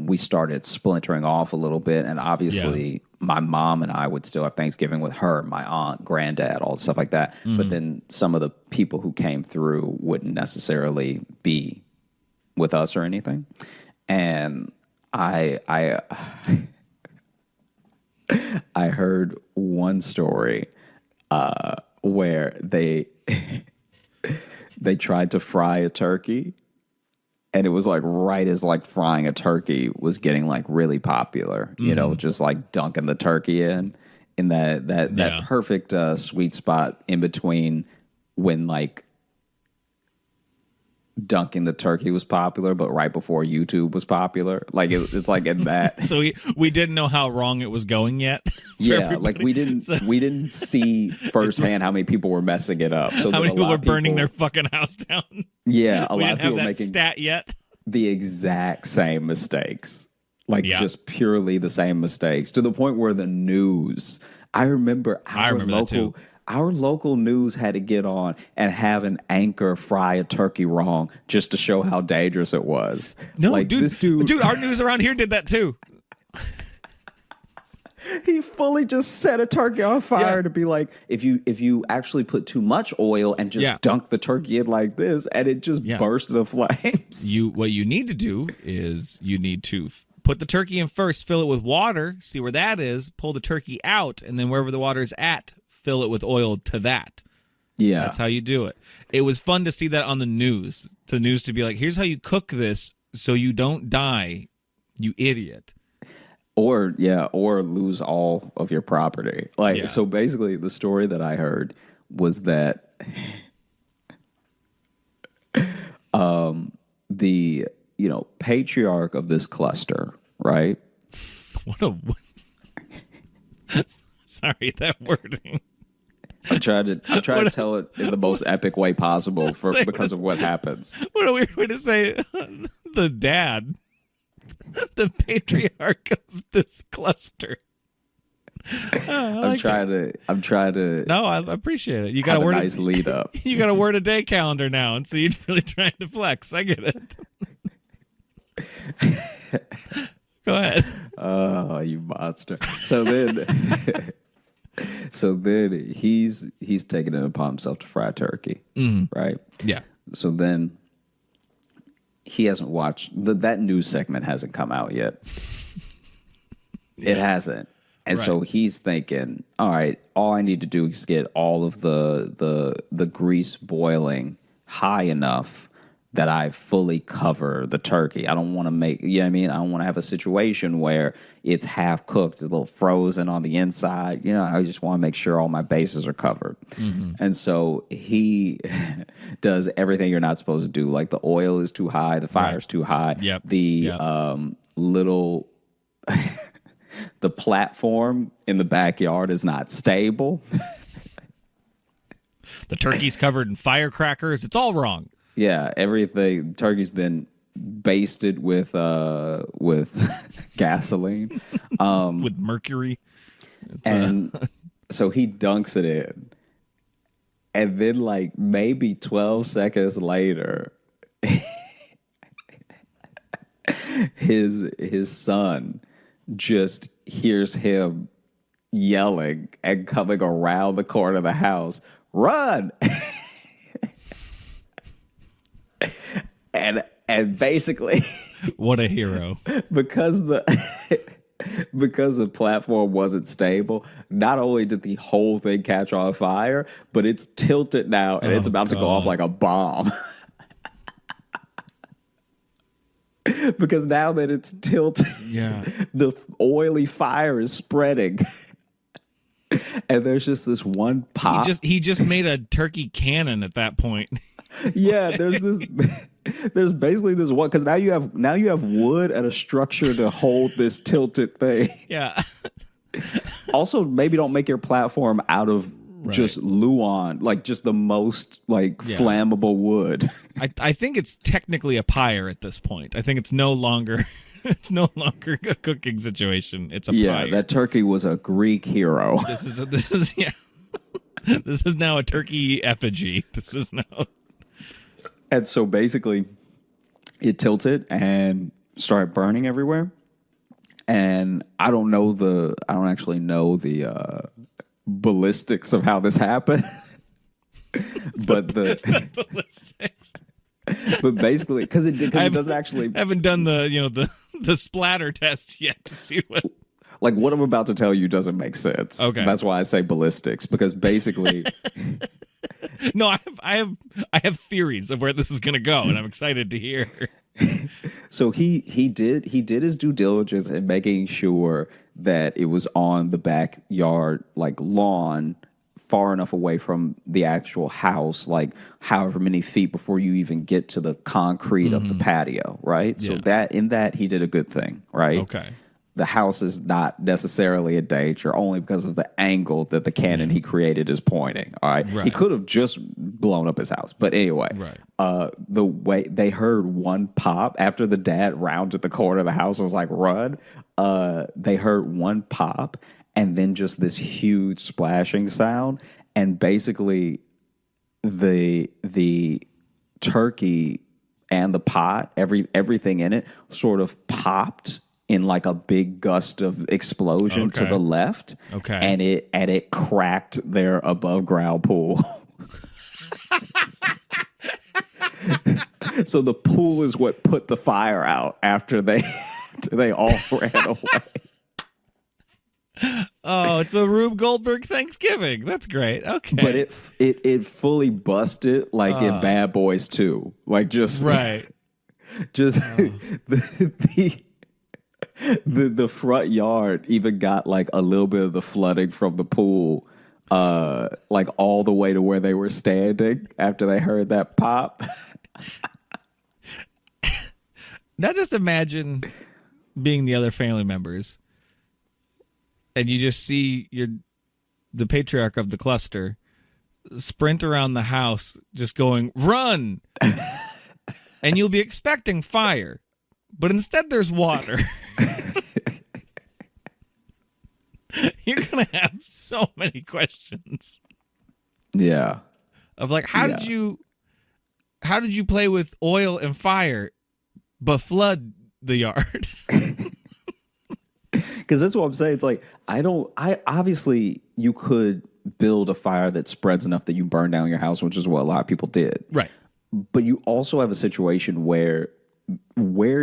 Speaker 1: We started splintering off a little bit, and obviously my mom and I would still have Thanksgiving with her, my aunt, granddad, all stuff like that. But then some of the people who came through wouldn't necessarily be with us or anything. And I I heard one story where they they tried to fry a turkey, and it was like right as like frying a turkey was getting like really popular, you know, just like dunking the turkey in that perfect sweet spot in between when like dunking the turkey was popular, but right before YouTube was popular. Like it's like in that.
Speaker 2: So we didn't know how wrong it was going yet.
Speaker 1: Yeah,
Speaker 2: everybody.
Speaker 1: like we didn't see firsthand how many people were messing it up. So
Speaker 2: how many people were burning
Speaker 1: people,
Speaker 2: their fucking house down?
Speaker 1: Yeah, a
Speaker 2: we
Speaker 1: lot
Speaker 2: didn't
Speaker 1: of people
Speaker 2: have
Speaker 1: were
Speaker 2: that
Speaker 1: making
Speaker 2: stat yet.
Speaker 1: the exact same mistakes. Like just purely the same mistakes to the point where the news. I remember our local news had to get on and have an anchor fry a turkey wrong just to show how dangerous it was.
Speaker 2: No,
Speaker 1: like,
Speaker 2: dude,
Speaker 1: this dude,
Speaker 2: our news around here did that too.
Speaker 1: He fully just set a turkey on fire to be like, if you actually put too much oil and just dunk the turkey in like this, and it just burst into flames.
Speaker 2: What you need to do is you need to put the turkey in first, fill it with water, see where that is, pull the turkey out, and then wherever the water is at, fill it with oil to that.
Speaker 1: Yeah.
Speaker 2: That's how you do it. It was fun to see that on the news. The news to be like, here's how you cook this so you don't die, you idiot.
Speaker 1: Or lose all of your property. So basically the story that I heard was that the patriarch of this cluster, right?
Speaker 2: Sorry, that wording.
Speaker 1: I'm trying to tell it in the most epic way possible because of what happens.
Speaker 2: What a weird way to say the dad. The patriarch of this cluster. I'm trying to. No, I appreciate it. You got
Speaker 1: a nice lead up.
Speaker 2: You got a word a day calendar now, and so you're really trying to flex. I get it. Go ahead.
Speaker 1: Oh, you monster! So then he's taking it upon himself to fry turkey, right? Yeah. So then. He hasn't watched that news segment hasn't come out yet. It hasn't. And so he's thinking, all right, all I need to do is get all of the grease boiling high enough that I fully cover the turkey. I don't want to make, you know what I mean? I don't want to have a situation where it's half cooked, a little frozen on the inside. You know, I just want to make sure all my bases are covered. And so he does everything you're not supposed to do. Like the oil is too high, the fire's too high. The the platform in the backyard is not stable.
Speaker 2: The turkey's covered in firecrackers. It's all wrong.
Speaker 1: Yeah, everything. Turkey's been basted with gasoline,
Speaker 2: with mercury,
Speaker 1: and so he dunks it in, and then like maybe 12 seconds later, his son just hears him yelling and coming around the corner of the house, "Run!" And basically,
Speaker 2: what a hero!
Speaker 1: because the platform wasn't stable, not only did the whole thing catch on fire, but it's tilted now and it's about to go off like a bomb. Because now that it's tilted, the oily fire is spreading. And there's just this one pop.
Speaker 2: He just made a turkey cannon at that point.
Speaker 1: Yeah, there's basically this one, because now you have wood and a structure to hold this tilted thing.
Speaker 2: Yeah.
Speaker 1: Also, maybe don't make your platform out of just Luan, like just the most flammable wood.
Speaker 2: I think it's technically a pyre at this point. I think it's no longer a cooking situation. It's a pyre.
Speaker 1: Yeah, that turkey was a Greek hero.
Speaker 2: This is now a turkey effigy. This is now.
Speaker 1: And so basically, it tilted and started burning everywhere. And I don't actually know the ballistics of how this happened. But the ballistics. But basically, because it doesn't actually.
Speaker 2: I haven't done the splatter test yet to see what.
Speaker 1: Like what I'm about to tell you doesn't make sense.
Speaker 2: Okay.
Speaker 1: That's why I say ballistics, because basically
Speaker 2: No, I have theories of where this is going to go, and I'm excited to hear.
Speaker 1: so he did his due diligence in making sure that it was on the backyard like lawn, far enough away from the actual house, like however many feet before you even get to the concrete of the patio, right? So
Speaker 2: Yeah.
Speaker 1: that he did a good thing, right?
Speaker 2: Okay.
Speaker 1: The house is not necessarily a danger only because of the angle that the cannon he created is pointing. All right.
Speaker 2: Right.
Speaker 1: He could have just blown up his house. But anyway, the way they heard one pop after the dad rounded the corner of the house and was like, run. They heard one pop and then just this huge splashing sound. And basically the turkey and the pot, everything in it sort of popped in like a big gust of explosion to the left.
Speaker 2: Okay.
Speaker 1: And it cracked their above ground pool. So the pool is what put the fire out after they all ran away.
Speaker 2: Oh, it's a Rube Goldberg Thanksgiving. That's great. Okay.
Speaker 1: But it fully busted like in Bad Boys 2. Like just
Speaker 2: right.
Speaker 1: just the front yard even got like a little bit of the flooding from the pool, like all the way to where they were standing after they heard that pop.
Speaker 2: Now just imagine being the other family members, and you just see the patriarch of the cluster sprint around the house just going, run! And you'll be expecting fire, but instead there's water. You're going to have so many questions.
Speaker 1: Yeah.
Speaker 2: Of like, how did you play with oil and fire but flood the yard?
Speaker 1: Because that's what I'm saying. It's like, I obviously you could build a fire that spreads enough that you burn down your house, which is what a lot of people did.
Speaker 2: Right.
Speaker 1: But you also have a situation where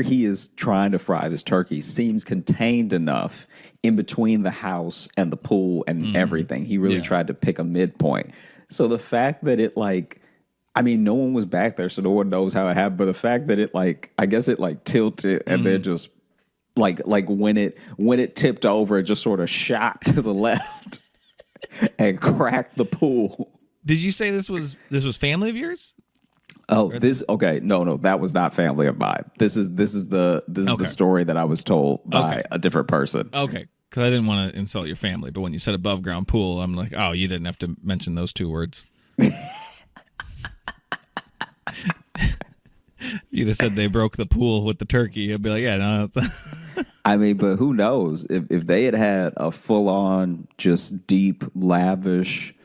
Speaker 1: he is trying to fry this turkey seems contained enough in between the house and the pool and everything. He really tried to pick a midpoint. So the fact that it like, I mean, no one was back there, so no one knows how it happened. But the fact that it like, I guess it like tilted and then just like when it tipped over, it just sort of shot to the left and cracked the pool.
Speaker 2: Did you say this was family of yours?
Speaker 1: Oh, no, that was not family of mine. This is the story that I was told by a different person.
Speaker 2: Okay, because I didn't want to insult your family, but when you said above ground pool, I'm like, oh, you didn't have to mention those two words. You'd have said they broke the pool with the turkey. I'd be like, yeah, no.
Speaker 1: I mean, but who knows if they had a full on, just deep, lavish,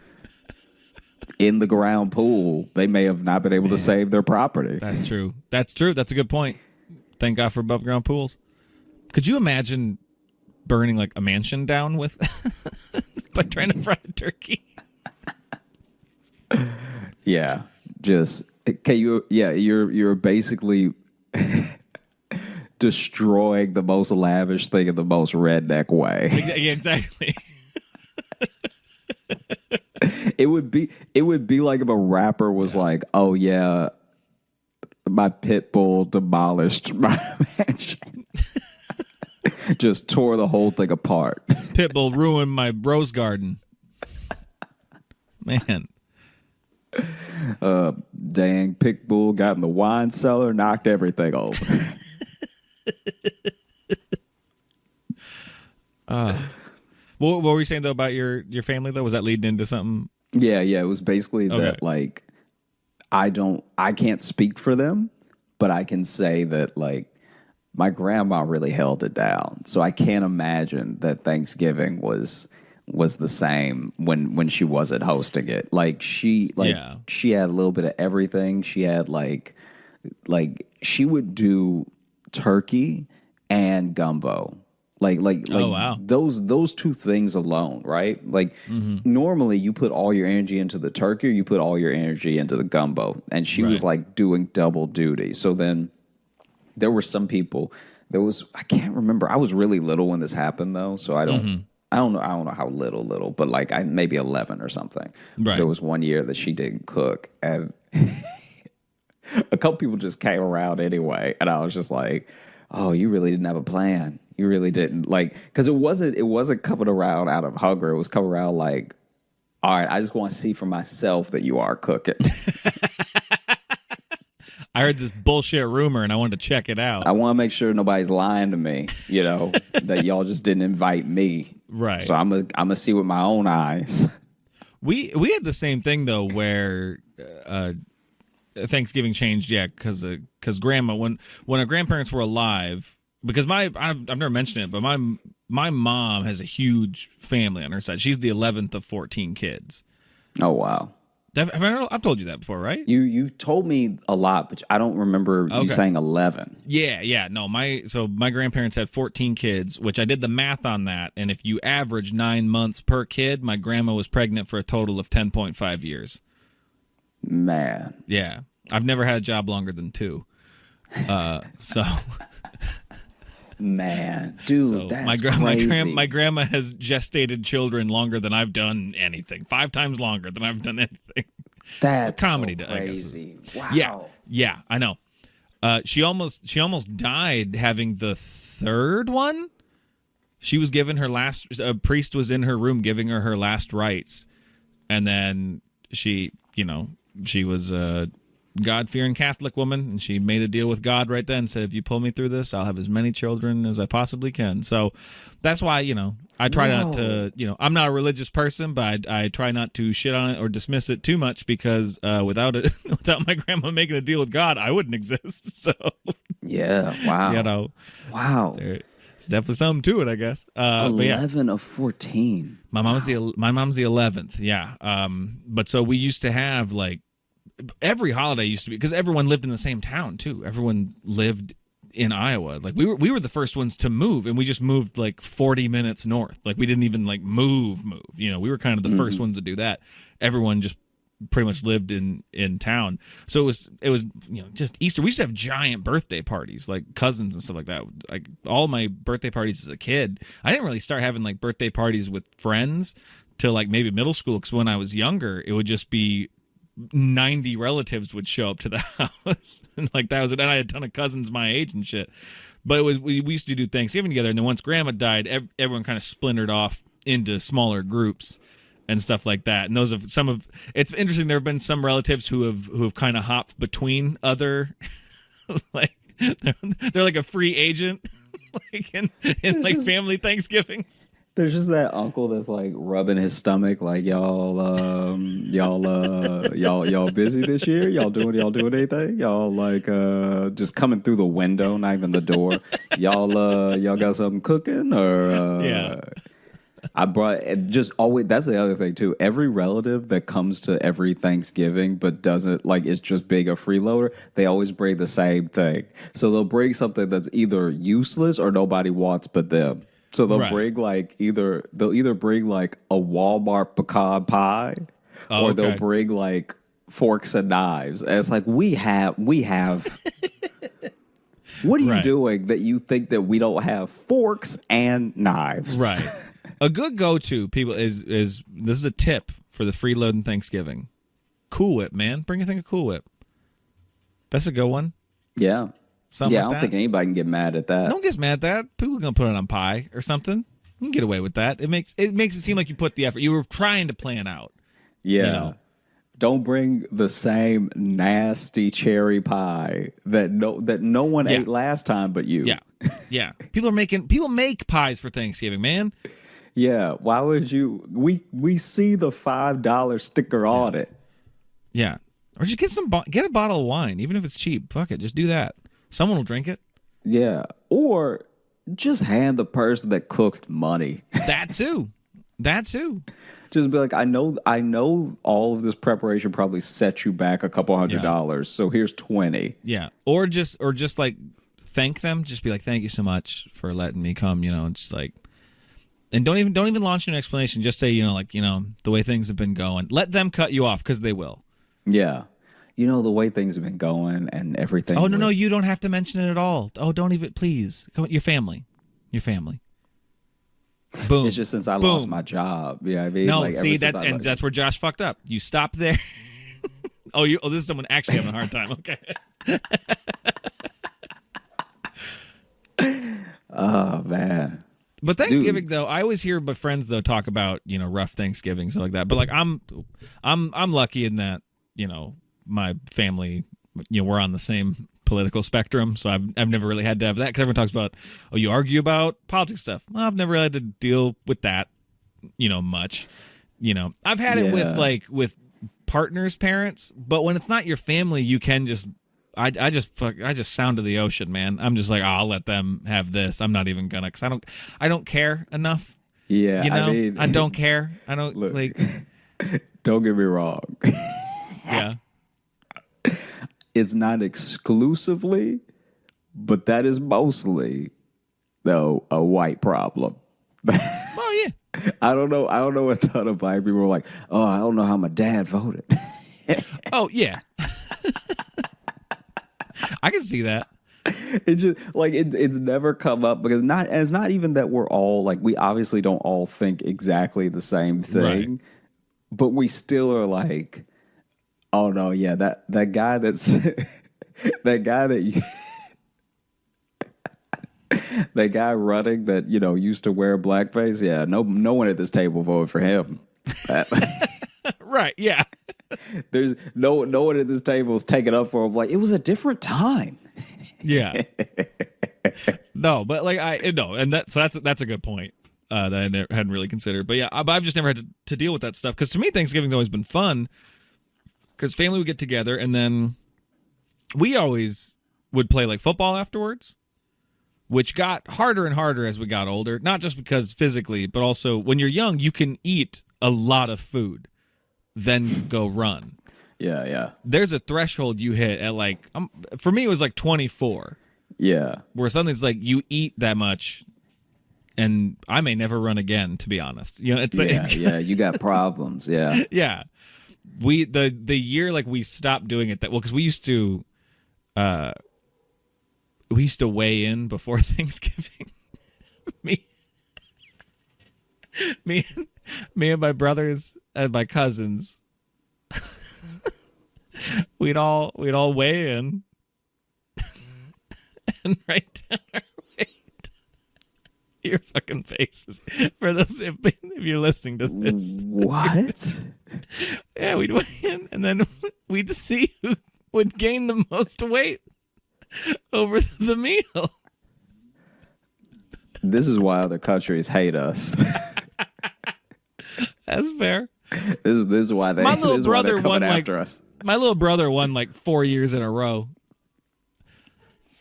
Speaker 1: in the ground pool, they may have not been able to save their property.
Speaker 2: That's true. That's a good point. Thank God for above ground pools. Could you imagine burning like a mansion down with by trying to fry a turkey?
Speaker 1: Yeah, just can you? Yeah, you're basically destroying the most lavish thing in the most redneck way.
Speaker 2: Yeah, exactly.
Speaker 1: It would be like if a rapper was like, "Oh yeah, my pit bull demolished my mansion." Just tore the whole thing apart.
Speaker 2: Pitbull ruined my rose garden. Man.
Speaker 1: Dang, Pitbull got in the wine cellar, knocked everything over.
Speaker 2: What were you saying though about your family though? Was that leading into something?
Speaker 1: Yeah. It was basically that like I can't speak for them, but I can say that like my grandma really held it down. So I can't imagine that Thanksgiving was the same when she wasn't hosting it. Like she had a little bit of everything. She had like she would do turkey and gumbo. Like
Speaker 2: wow.
Speaker 1: those two things alone, right? Like normally you put all your energy into the turkey or you put all your energy into the gumbo. And she was like doing double duty. So then there were some people There was, I can't remember. I was really little when this happened though, so I don't know how little, but like I maybe 11 or something.
Speaker 2: Right.
Speaker 1: There was one year that she didn't cook, and a couple people just came around anyway, and I was just like, "Oh, you really didn't have a plan. You really didn't like," because it wasn't coming around out of hunger. It was coming around like, "All right, I just want to see for myself that you are cooking."
Speaker 2: I heard this bullshit rumor and I wanted to check it out.
Speaker 1: I want to make sure nobody's lying to me, that y'all just didn't invite me.
Speaker 2: Right.
Speaker 1: So I'm gonna see with my own eyes.
Speaker 2: We had the same thing though, where Thanksgiving changed, because grandma, when our grandparents were alive, because I've never mentioned it, but my mom has a huge family on her side. She's the 11th of 14 kids.
Speaker 1: Oh wow.
Speaker 2: I've told you that before, right?
Speaker 1: You've told me a lot, but I don't remember you saying 11.
Speaker 2: Yeah. No, my grandparents had 14 kids, which I did the math on that, and if you average 9 months per kid, my grandma was pregnant for a total of 10.5 years.
Speaker 1: Man.
Speaker 2: Yeah. I've never had a job longer than 2. So
Speaker 1: man, dude, that's crazy.
Speaker 2: My grandma has gestated children longer than I've done anything. 5 times longer than I've done anything.
Speaker 1: That's
Speaker 2: comedy,
Speaker 1: so crazy.
Speaker 2: I guess.
Speaker 1: Wow.
Speaker 2: Yeah, I know. She almost died having the 3rd one. She was given her last. A priest was in her room giving her last rites, and then she was a God-fearing Catholic woman, and she made a deal with God right then. Said, "If you pull me through this, I'll have as many children as I possibly can." So that's why I try not to. I'm not a religious person, but I try not to shit on it or dismiss it too much, because without my grandma making a deal with God, I wouldn't exist. So
Speaker 1: yeah, wow, wow.
Speaker 2: There's definitely something to it, I guess.
Speaker 1: 11 of 14.
Speaker 2: My mom's the 11th. Yeah. But so we used to have like. Every holiday used to be, because everyone lived in the same town too. Everyone lived in Iowa. Like we were the first ones to move, and we just moved like 40 minutes north. Like we didn't even like move. We were kind of the first ones to do that. Everyone just pretty much lived in town. So it was just Easter. We used to have giant birthday parties, like cousins and stuff like that. Like all my birthday parties as a kid, I didn't really start having like birthday parties with friends till like maybe middle school, because when I was younger, it would just be 90 relatives would show up to the house, and like that was it. And I had a ton of cousins my age and shit. But we used to do Thanksgiving together, and then once Grandma died, everyone kind of splintered off into smaller groups and stuff like that. And those have it's interesting. There have been some relatives who have kind of hopped between other, like they're like a free agent, like in like family Thanksgivings.
Speaker 1: There's just that uncle that's like rubbing his stomach, like y'all busy this year? Y'all doing anything? Y'all like just coming through the window, not even the door. Y'all got something cooking or
Speaker 2: yeah.
Speaker 1: I brought just always. That's the other thing too. Every relative that comes to every Thanksgiving but doesn't like it's just being a freeloader. They always bring the same thing. So they'll bring something that's either useless or nobody wants but them. So they'll bring like either bring like a Walmart pecan pie, or they'll bring like forks and knives. And it's like we have. What are you doing that you think that we don't have forks and knives?
Speaker 2: Right. A good go-to, people, is this is a tip for the freeloading Thanksgiving. Cool Whip, man. Bring a thing of Cool Whip. That's a good one.
Speaker 1: Yeah.
Speaker 2: Something
Speaker 1: I don't think anybody can get mad at that.
Speaker 2: No one gets mad at that. People are going to put it on pie or something. You can get away with that. It makes it seem like you put the effort. You were trying to plan out.
Speaker 1: Yeah. Don't bring the same nasty cherry pie that no one ate last time but you.
Speaker 2: Yeah. Yeah. People make pies for Thanksgiving, man.
Speaker 1: Yeah. Why would you? We see the $5 sticker on it.
Speaker 2: Yeah. Or just get a bottle of wine, even if it's cheap. Fuck it. Just do that. Someone will drink it.
Speaker 1: Yeah. Or just hand the person that cooked money.
Speaker 2: That too.
Speaker 1: Just be like, I know all of this preparation probably set you back a couple $100. So here's 20.
Speaker 2: Yeah. Or just like thank them. Just be like, thank you so much for letting me come, just like, and don't even launch an explanation. Just say, the way things have been going. Let them cut you off, because they will.
Speaker 1: Yeah. the way things have been going and everything.
Speaker 2: Oh no, you don't have to mention it at all. Oh, don't even, please. Come on, your family. Boom.
Speaker 1: It's just since I lost my job. Yeah, I mean,
Speaker 2: no,
Speaker 1: like,
Speaker 2: see, that's where Josh fucked up. You stop there. Oh, this is someone actually having a hard time. Okay.
Speaker 1: Oh man.
Speaker 2: But Thanksgiving, though, I always hear my friends though talk about rough Thanksgiving, stuff like that. But like I'm lucky in that my family, we're on the same political spectrum, so I've never really had to have that, because everyone talks about, oh, you argue about politics stuff. Well, I've never really had to deal with that much. I've had it with partners' parents, but when it's not your family, you can just I just sound to the ocean, man. I'm just like, oh, I'll let them have this. I'm not even gonna, because I don't care enough.
Speaker 1: Yeah, I mean,
Speaker 2: I don't care. I don't
Speaker 1: look,
Speaker 2: like.
Speaker 1: Don't get me wrong.
Speaker 2: Yeah.
Speaker 1: It's not exclusively, but that is mostly, though, a white problem.
Speaker 2: Well, yeah.
Speaker 1: I don't know a ton of black people are like, oh, I don't know how my dad voted.
Speaker 2: Oh, yeah. I can see that.
Speaker 1: It just like it's never come up, because it's not even that we're all like, we obviously don't all think exactly the same thing,
Speaker 2: right.
Speaker 1: But we still are like, oh no, yeah, that guy that's that guy that you that guy running that used to wear blackface. Yeah, no one at this table voted for him.
Speaker 2: Right? Yeah.
Speaker 1: There's no one at this table is taking up for him. Like, it was a different time.
Speaker 2: Yeah. No, but like and that's a good point that I hadn't really considered. But yeah, I've just never had to deal with that stuff, because to me Thanksgiving's always been fun, because family would get together, and then we always would play like football afterwards, which got harder and harder as we got older. Not just because physically, but also when you're young, you can eat a lot of food, then go run.
Speaker 1: Yeah.
Speaker 2: There's a threshold you hit at like, for me it was like 24.
Speaker 1: Yeah.
Speaker 2: Where something's like, you eat that much, and I may never run again, to be honest. It's like,
Speaker 1: yeah, you got problems. Yeah.
Speaker 2: Yeah. The year like we stopped doing it, because we used to weigh in before Thanksgiving. me and my brothers and my cousins, we'd all weigh in and write down our weight. Your fucking faces, for those if you're listening to this.
Speaker 1: What?
Speaker 2: Yeah, we'd weigh in, and then we'd see who would gain the most weight over the meal.
Speaker 1: This is why other countries hate us.
Speaker 2: That's fair.
Speaker 1: This is why
Speaker 2: my little brother won
Speaker 1: after us.
Speaker 2: My little brother won like 4 years in a row.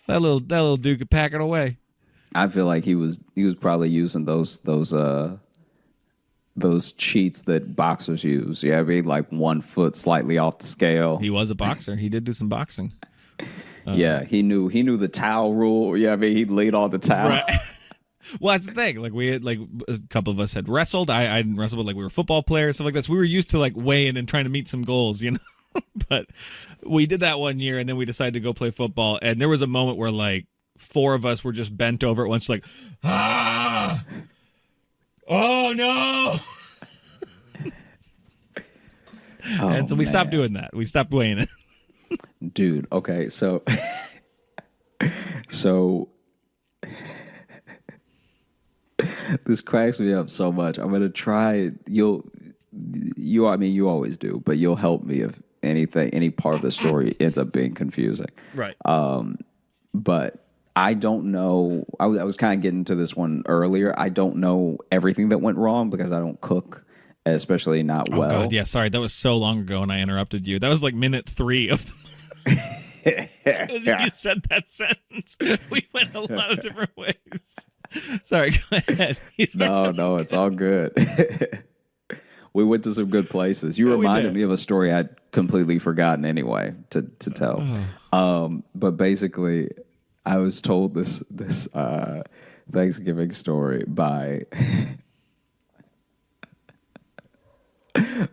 Speaker 2: That little dude could pack it away.
Speaker 1: I feel like he was probably using those cheats that boxers use. Yeah, I mean, like 1 foot slightly off the scale.
Speaker 2: He was a boxer. He did do some boxing.
Speaker 1: Yeah, he knew the towel rule. Yeah, I mean, he'd lead on the towel.
Speaker 2: Right. Well, that's the thing. Like, we had, like, a couple of us had wrestled. I didn't wrestle, but like we were football players, stuff like that. So we were used to like weighing and trying to meet some goals, But we did that 1 year, and then we decided to go play football. And there was a moment where like 4 of us were just bent over at once, like, oh no. And so we stopped doing that. We stopped weighing it.
Speaker 1: Dude, okay, so this cracks me up so much. I'm gonna try. I mean, you always do, but you'll help me if any part of the story ends up being confusing.
Speaker 2: Right.
Speaker 1: But I don't know. I was kind of getting to this one earlier. I don't know everything that went wrong because I don't cook, especially not well.
Speaker 2: Oh God, yeah. Sorry, that was so long ago, and I interrupted you. That was like minute 3 of. You said that sentence. We went a lot of different ways. Sorry, go ahead.
Speaker 1: No, it's all good. We went to some good places. You reminded me of a story I'd completely forgotten anyway to tell. But basically, I was told this Thanksgiving story by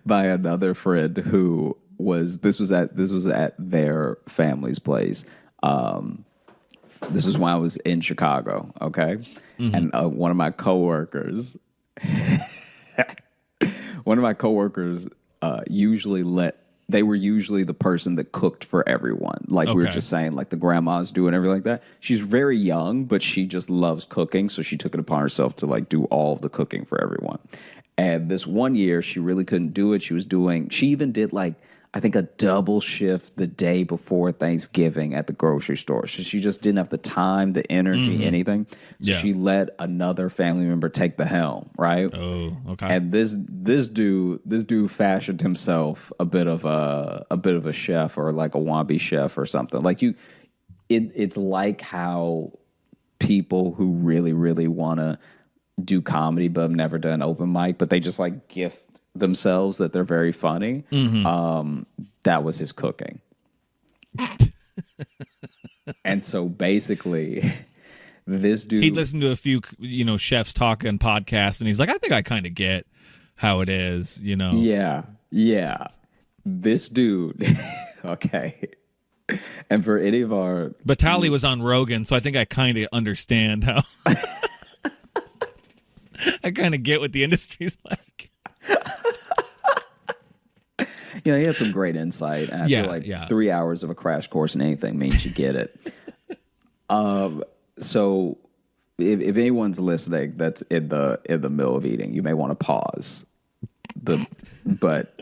Speaker 1: another friend who was at their family's place. This was when I was in Chicago, okay? And one of my coworkers they were usually the person that cooked for everyone. Like we were just saying, like the grandmas do and everything like that. She's very young, but she just loves cooking, so she took it upon herself to like do all of the cooking for everyone. And this one year, she really couldn't do it. She even did like, I think a double shift the day before Thanksgiving at the grocery store. So she just didn't have the time, the energy, anything. So she let another family member take the helm, right?
Speaker 2: Oh, okay.
Speaker 1: And this dude fashioned himself a bit of a chef, or like a wannabe chef or something. Like it's like how people who really, really want to do comedy but have never done open mic, but they just like gift themselves that they're very funny. That was his cooking. And so basically this dude,
Speaker 2: he'd listen to a few chefs talk on podcasts, and he's like, I think I kind of get how it is,
Speaker 1: yeah this dude okay. And for any of our,
Speaker 2: but Tally was on Rogan, so I think I kind of understand how I kind of get what the industry's like.
Speaker 1: He had some great insight. And I feel like 3 hours of a crash course in anything means you get it. So if anyone's listening that's in the middle of eating, you may want to pause. But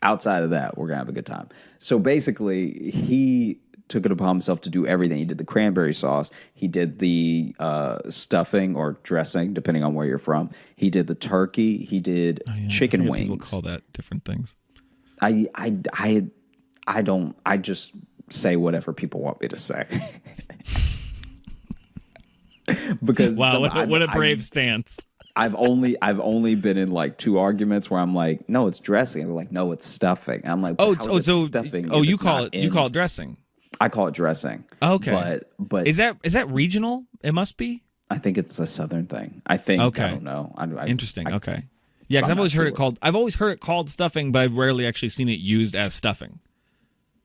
Speaker 1: outside of that, we're gonna have a good time. So basically, he took it upon himself to do everything. He did the cranberry sauce. He did the stuffing or dressing, depending on where you're from. He did the turkey. He did chicken wings.
Speaker 2: People call that different things.
Speaker 1: I don't. I just say whatever people want me to say. Because
Speaker 2: wow, what a brave stance.
Speaker 1: I've only been in like 2 arguments where I'm like, no, it's dressing. And they're like, no, it's stuffing. And I'm like, so stuffing.
Speaker 2: Oh, you call it dressing.
Speaker 1: I call it dressing.
Speaker 2: Okay.
Speaker 1: But
Speaker 2: is that regional? It must be.
Speaker 1: I think it's a Southern thing. I think. Okay. I don't know.
Speaker 2: Interesting. Okay. Yeah, because I've always heard it called stuffing, but I've rarely actually seen it used as stuffing.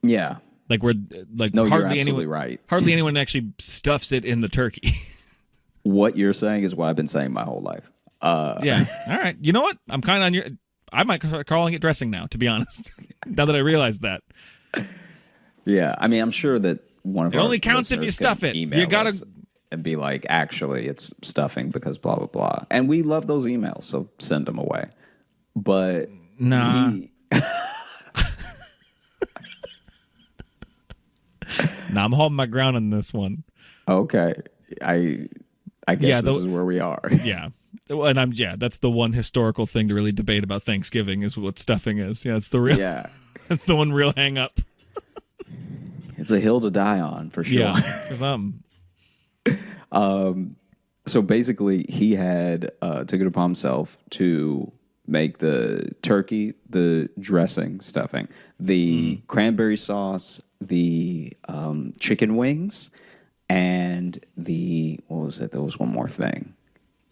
Speaker 1: Yeah.
Speaker 2: No,
Speaker 1: you're absolutely right.
Speaker 2: Hardly anyone actually stuffs it in the turkey.
Speaker 1: What you're saying is what I've been saying my whole life.
Speaker 2: Yeah. All right. You know what? I'm kind of on your. I might start calling it dressing now, to be honest. Now that I realize that.
Speaker 1: Yeah, I mean, I'm sure that one of
Speaker 2: it
Speaker 1: our
Speaker 2: only counts if you stuff it.
Speaker 1: You gotta and be like, actually, it's stuffing because blah blah blah. And we love those emails, so send them away. But
Speaker 2: nah. I'm holding my ground on this one.
Speaker 1: Okay, I guess this is where we are.
Speaker 2: Yeah. And that's the one historical thing to really debate about Thanksgiving is what stuffing is. Yeah, it's the real.
Speaker 1: Yeah,
Speaker 2: that's the one real hang up.
Speaker 1: It's a hill to die on for sure.
Speaker 2: Yeah, for some.
Speaker 1: So basically, he had took it upon himself to make the turkey, the dressing, stuffing, the cranberry sauce, the chicken wings, and what was it? There was one more thing.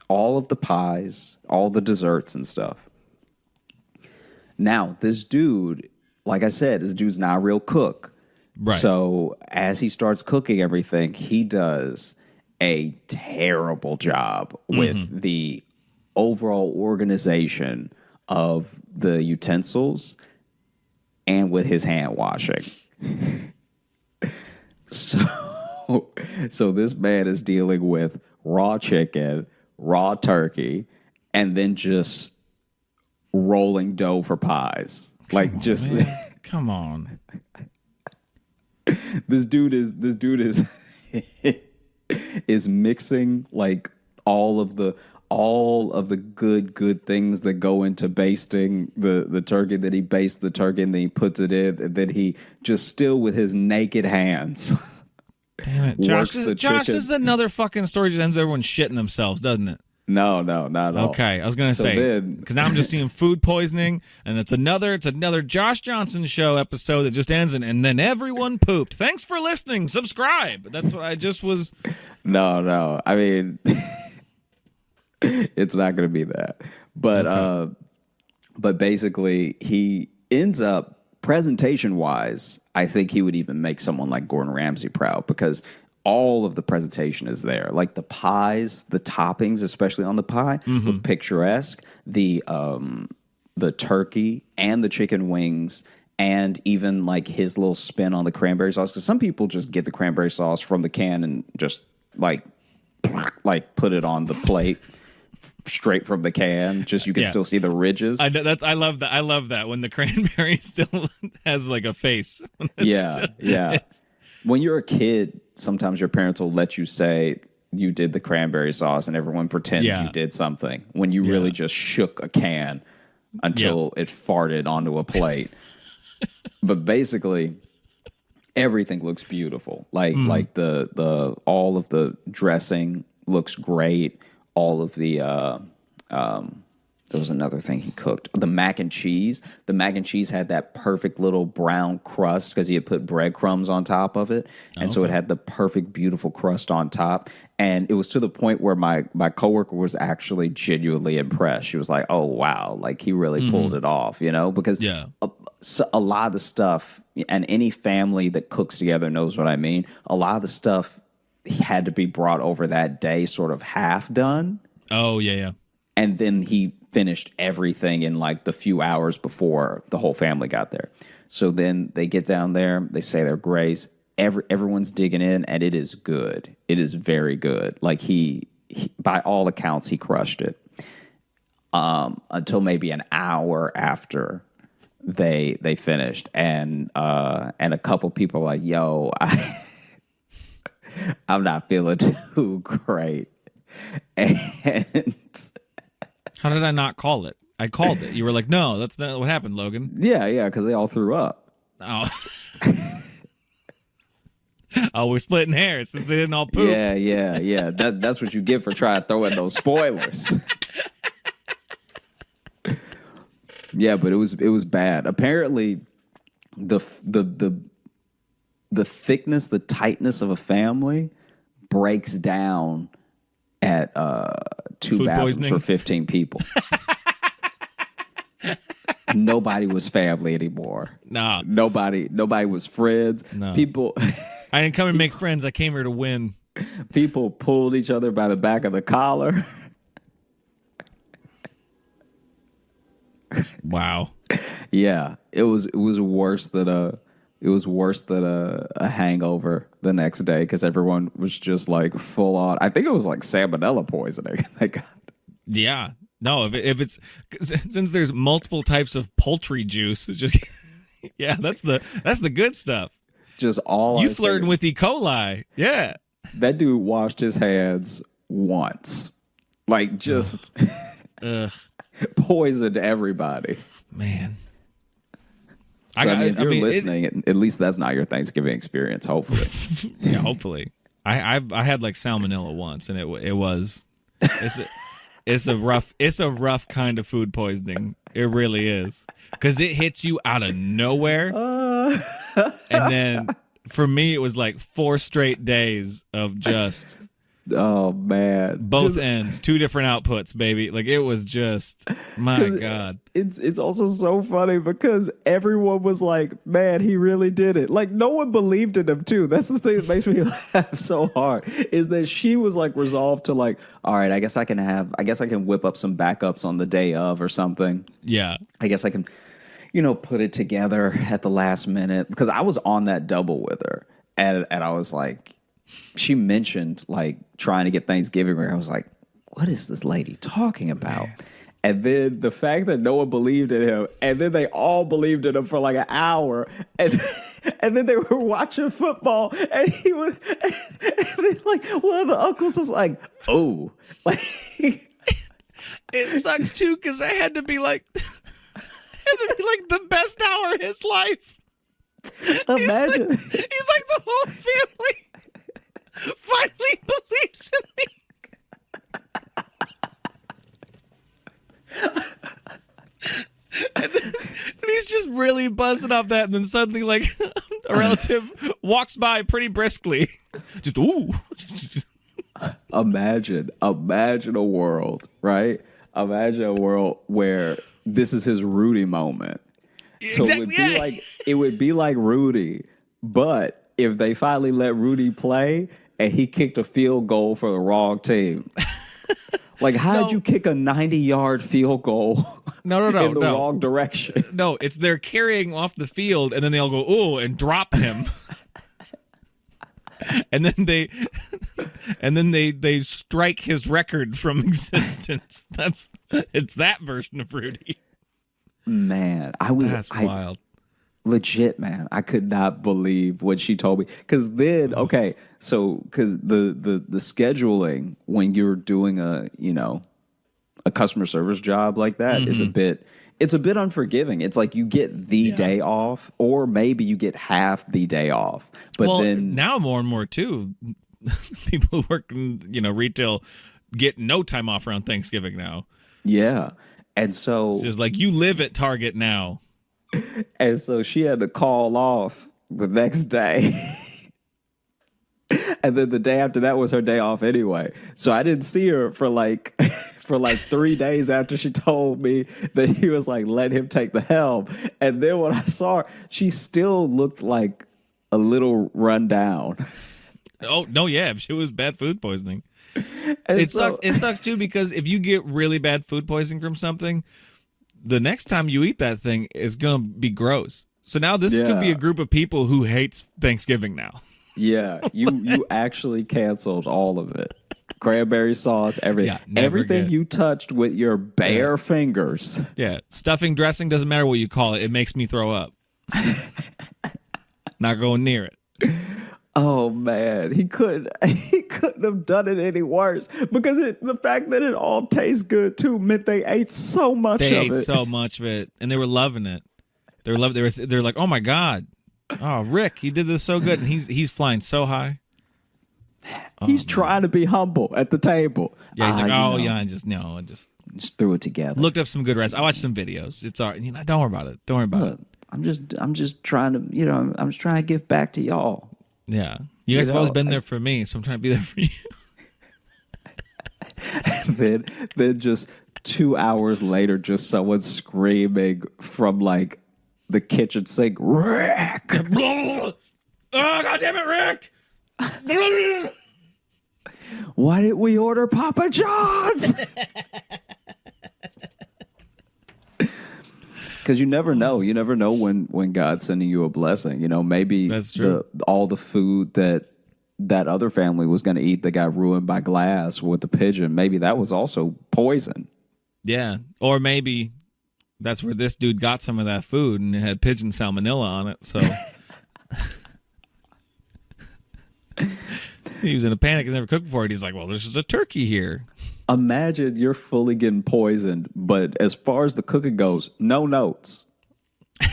Speaker 1: All of the pies, all the desserts and stuff. Now, this dude, like I said, this dude's not a real cook.
Speaker 2: Right.
Speaker 1: So as he starts cooking everything, he does a terrible job with the overall organization of the utensils and with his hand washing. So this man is dealing with raw chicken, raw turkey, and then just rolling dough for pies.
Speaker 2: Come on.
Speaker 1: This dude is is mixing like all of the good things that go into basting the turkey. That he bastes the turkey and then he puts it in, and then he just still with his naked hands.
Speaker 2: Damn it, Josh! This is another fucking story. Just ends everyone shitting themselves, doesn't it?
Speaker 1: No, not at all.
Speaker 2: Okay, I was gonna say because now I'm just seeing food poisoning, and it's another Josh Johnson show episode that just ends, and then everyone pooped. Thanks for listening. Subscribe. That's what I just was.
Speaker 1: No. I mean, it's not gonna be that, but okay. But basically he ends up presentation wise, I think he would even make someone like Gordon Ramsay proud because all of the presentation is there. Like the pies, the toppings, especially on the pie, look picturesque. The turkey and the chicken wings, and even like his little spin on the cranberry sauce. Because some people just get the cranberry sauce from the can and just like put it on the plate. Straight from the can, just you can still see the ridges.
Speaker 2: I love that. I love that when the cranberry still has like a face.
Speaker 1: Yeah. When you're a kid, sometimes your parents will let you say you did the cranberry sauce, and everyone pretends you did something when you really just shook a can until it farted onto a plate. But basically, everything looks beautiful. Like the all of the dressing looks great. All of the there was another thing he cooked. The mac and cheese. The mac and cheese had that perfect little brown crust because he had put breadcrumbs on top of it. And so it had the perfect, beautiful crust on top. And it was to the point where my coworker was actually genuinely impressed. She was like, oh, wow, like he really pulled it off, you know? Because a lot of the stuff, and any family that cooks together knows what I mean, a lot of the stuff had to be brought over that day sort of half done.
Speaker 2: Oh, yeah.
Speaker 1: And then he finished everything in like the few hours before the whole family got there. So then they get down there, they say their grace. Everyone's digging in, and it is good. It is very good. Like he by all accounts, he crushed it. Until maybe an hour after they finished, and a couple people were like, "Yo, I'm not feeling too great." And
Speaker 2: how did I not call it? I called it. You were like, no, that's not what happened, Logan.
Speaker 1: Yeah, because they all threw up.
Speaker 2: Oh. Oh, we're splitting hairs since they didn't all poop.
Speaker 1: Yeah. That's what you get for trying to throw in those spoilers. Yeah, but it was bad. Apparently, the thickness, the tightness of a family breaks down at two
Speaker 2: Food
Speaker 1: bathrooms
Speaker 2: poisoning?
Speaker 1: for 15 people. Nobody was family anymore.
Speaker 2: Nah.
Speaker 1: Nobody was friends.
Speaker 2: No.
Speaker 1: People
Speaker 2: I didn't come and make friends. I came here to win.
Speaker 1: People pulled each other by the back of the collar.
Speaker 2: Wow.
Speaker 1: Yeah, it was worse than a hangover the next day because everyone was just like full on. I think it was like salmonella poisoning they got.
Speaker 2: Yeah. No, if it's since there's multiple types of poultry juice, it's just yeah, that's the good stuff.
Speaker 1: Just all
Speaker 2: you flirting with E. coli. Yeah.
Speaker 1: That dude washed his hands once. Like just poisoned everybody.
Speaker 2: Man.
Speaker 1: So, if you're listening, at least that's not your Thanksgiving experience, hopefully.
Speaker 2: Yeah, hopefully. I had like salmonella once, and it's a rough kind of food poisoning. It really is, because it hits you out of nowhere, and then for me it was like 4 straight days of just
Speaker 1: oh man,
Speaker 2: both ends, 2 different outputs, baby. Like it was just my God.
Speaker 1: It's also so funny because everyone was like, man, he really did it. Like no one believed in him too. That's the thing that makes me laugh so hard is that she was like resolved to like, all right, I guess I can whip up some backups on the day of or something.
Speaker 2: Yeah.
Speaker 1: I guess I can, put it together at the last minute because I was on that double with her and I was like, she mentioned like trying to get Thanksgiving where I was like, what is this lady talking about? Man. And then the fact that no one believed in him, and then they all believed in him for like an hour, and then they were watching football, and he was, and then like one of the uncles was like, "Oh, like
Speaker 2: it sucks too because I had to be like the best hour of his life."
Speaker 1: Imagine
Speaker 2: he's like the whole family finally believes in me. and he's just really buzzing off that, and then suddenly like a relative walks by pretty briskly. Just ooh.
Speaker 1: Imagine a world, right? Imagine a world where this is his Rudy moment. So
Speaker 2: Exactly.
Speaker 1: it would be like Rudy, but if they finally let Rudy play and he kicked a field goal for the wrong team. Like, how'd you kick a 90-yard field goal
Speaker 2: No,
Speaker 1: in the wrong direction?
Speaker 2: No, it's they're carrying off the field, and then they all go, "Ooh," and drop him. and then they strike his record from existence. It's that version of Rudy.
Speaker 1: Man,
Speaker 2: That's wild.
Speaker 1: Legit, man. I could not believe what she told me. Because then, okay, so because the scheduling when you're doing a customer service job like that is it's a bit unforgiving. It's like you get the day off, or maybe you get half the day off. But then
Speaker 2: now more and more too, people who work in retail get no time off around Thanksgiving now.
Speaker 1: Yeah, and so
Speaker 2: it's just like you live at Target now.
Speaker 1: And so she had to call off the next day. And then the day after that was her day off anyway. So I didn't see her for like 3 days after she told me that he was like, let him take the helm. And then when I saw her, she still looked like a little run down.
Speaker 2: Oh, no, yeah. It was bad food poisoning. It sucks too, because if you get really bad food poisoning from something, the next time you eat that thing is going to be gross. So now this could be a group of people who hates Thanksgiving now.
Speaker 1: Yeah, you actually canceled all of it. Cranberry sauce, everything.
Speaker 2: Yeah,
Speaker 1: everything you touched with your bare fingers.
Speaker 2: Yeah, stuffing, dressing, doesn't matter what you call it. It makes me throw up. Not going near it.
Speaker 1: Oh man, he couldn't have done it any worse, because the fact that it all tastes good too meant they ate so much of it.
Speaker 2: They ate so much of it, and they were loving it. They're like, oh my God, oh Rick, you did this so good, and he's flying so high.
Speaker 1: He's trying to be humble at the table.
Speaker 2: Yeah, he's like, I just
Speaker 1: threw it together.
Speaker 2: Looked up some good recipes. I watched some videos. It's all right. Don't worry about it. Don't worry about it.
Speaker 1: I'm just trying to, I'm just trying to give back to y'all.
Speaker 2: Yeah. You guys have always been there for me, so I'm trying to be there for you.
Speaker 1: And then just 2 hours later, just someone screaming from like the kitchen sink, Rick!
Speaker 2: Oh, God damn it, Rick!
Speaker 1: Why didn't we order Papa John's? Because you never know. You never know when God's sending you a blessing. Maybe
Speaker 2: that's true.
Speaker 1: All the food that other family was going to eat that got ruined by glass with the pigeon, maybe that was also poison.
Speaker 2: Yeah. Or maybe that's where this dude got some of that food and it had pigeon salmonella on it. So he was in a panic. He's never cooked before. And he's like, well, there's just a turkey here.
Speaker 1: Imagine you're fully getting poisoned, but as far as the cooking goes, no notes.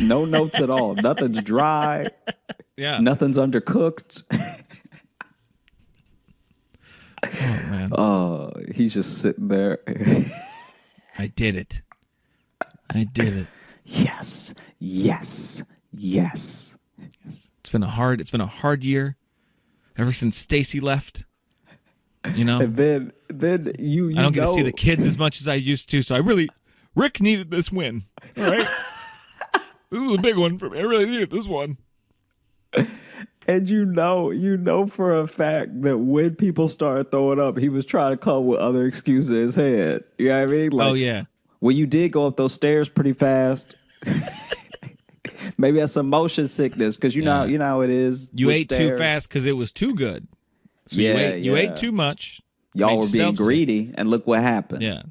Speaker 1: No notes at all. Nothing's dry.
Speaker 2: Yeah.
Speaker 1: Nothing's undercooked.
Speaker 2: Oh, man.
Speaker 1: Oh, he's just sitting there.
Speaker 2: I did it.
Speaker 1: Yes.
Speaker 2: It's been a hard year ever since Stacy left.
Speaker 1: And then you
Speaker 2: I don't get to see the kids as much as I used to, so Rick needed this win. All right. This was a big one for me. I really needed this one.
Speaker 1: And you know for a fact that when people started throwing up, he was trying to come up with other excuses in his head. You know what I mean? Like,
Speaker 2: oh yeah.
Speaker 1: Well, you did go up those stairs pretty fast. Maybe that's some motion sickness, because you know how it is.
Speaker 2: You ate too fast because it was too good. So you ate too much.
Speaker 1: Y'all were being greedy, and look what happened.
Speaker 2: Yeah.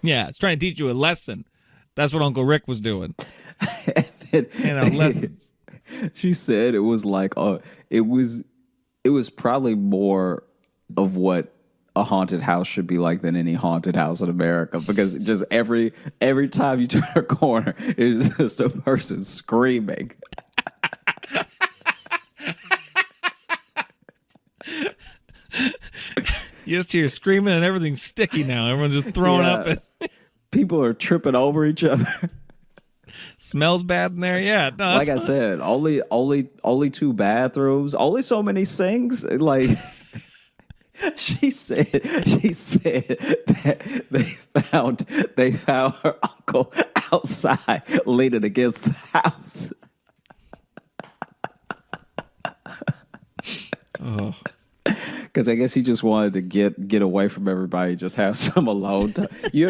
Speaker 2: Yeah, it's trying to teach you a lesson. That's what Uncle Rick was doing. Lessons.
Speaker 1: She said it was like it was probably more of what a haunted house should be like than any haunted house in America, because just every time you turn a corner, it's just a person screaming.
Speaker 2: You just hear screaming and everything's sticky now. Everyone's just throwing up.
Speaker 1: People are tripping over each other.
Speaker 2: Smells bad in there. Yeah. No,
Speaker 1: like I said, only 2 bathrooms, only so many sinks. Like she said that they found her uncle outside leaning against the house.
Speaker 2: Oh.
Speaker 1: Because I guess he just wanted to get away from everybody, just have some alone time. You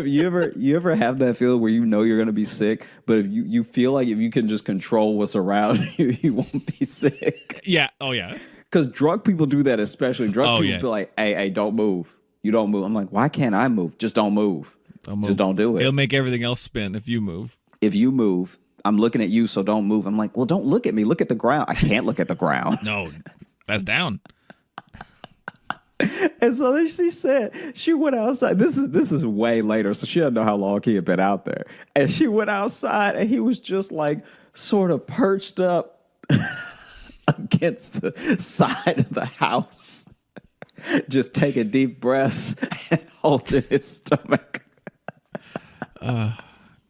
Speaker 1: ever have that feeling where you know you're going to be sick, but if you feel like if you can just control what's around you, you won't be sick?
Speaker 2: Yeah. Oh, yeah.
Speaker 1: Because drunk people do that, especially. Drunk people
Speaker 2: yeah.
Speaker 1: be like, hey, don't move. You don't move. I'm like, why can't I move? Just don't move. Just don't do it.
Speaker 2: It'll make everything else spin if you move.
Speaker 1: If you move, I'm looking at you, so don't move. I'm like, well, don't look at me. Look at the ground. I can't look at the ground.
Speaker 2: No, that's down.
Speaker 1: And so then she said she went outside. This is way later, so she doesn't know how long he had been out there. And she went outside, and he was just like sort of perched up against the side of the house, just taking deep breaths and holding his stomach.
Speaker 2: And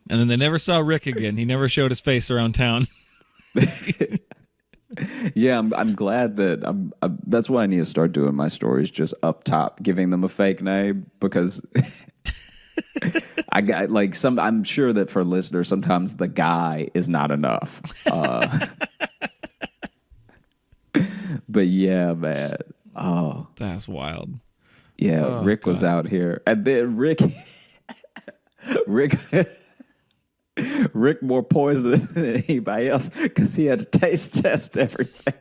Speaker 2: then they never saw Rick again. He never showed his face around town.
Speaker 1: Yeah, I'm glad that that's what I need to start doing my stories, just up top, giving them a fake name, because I got like I'm sure that for listeners, sometimes the guy is not enough. But yeah, man. Oh,
Speaker 2: that's wild.
Speaker 1: Yeah, Rick was out here, and then Rick more poison than anybody else because he had to taste test everything.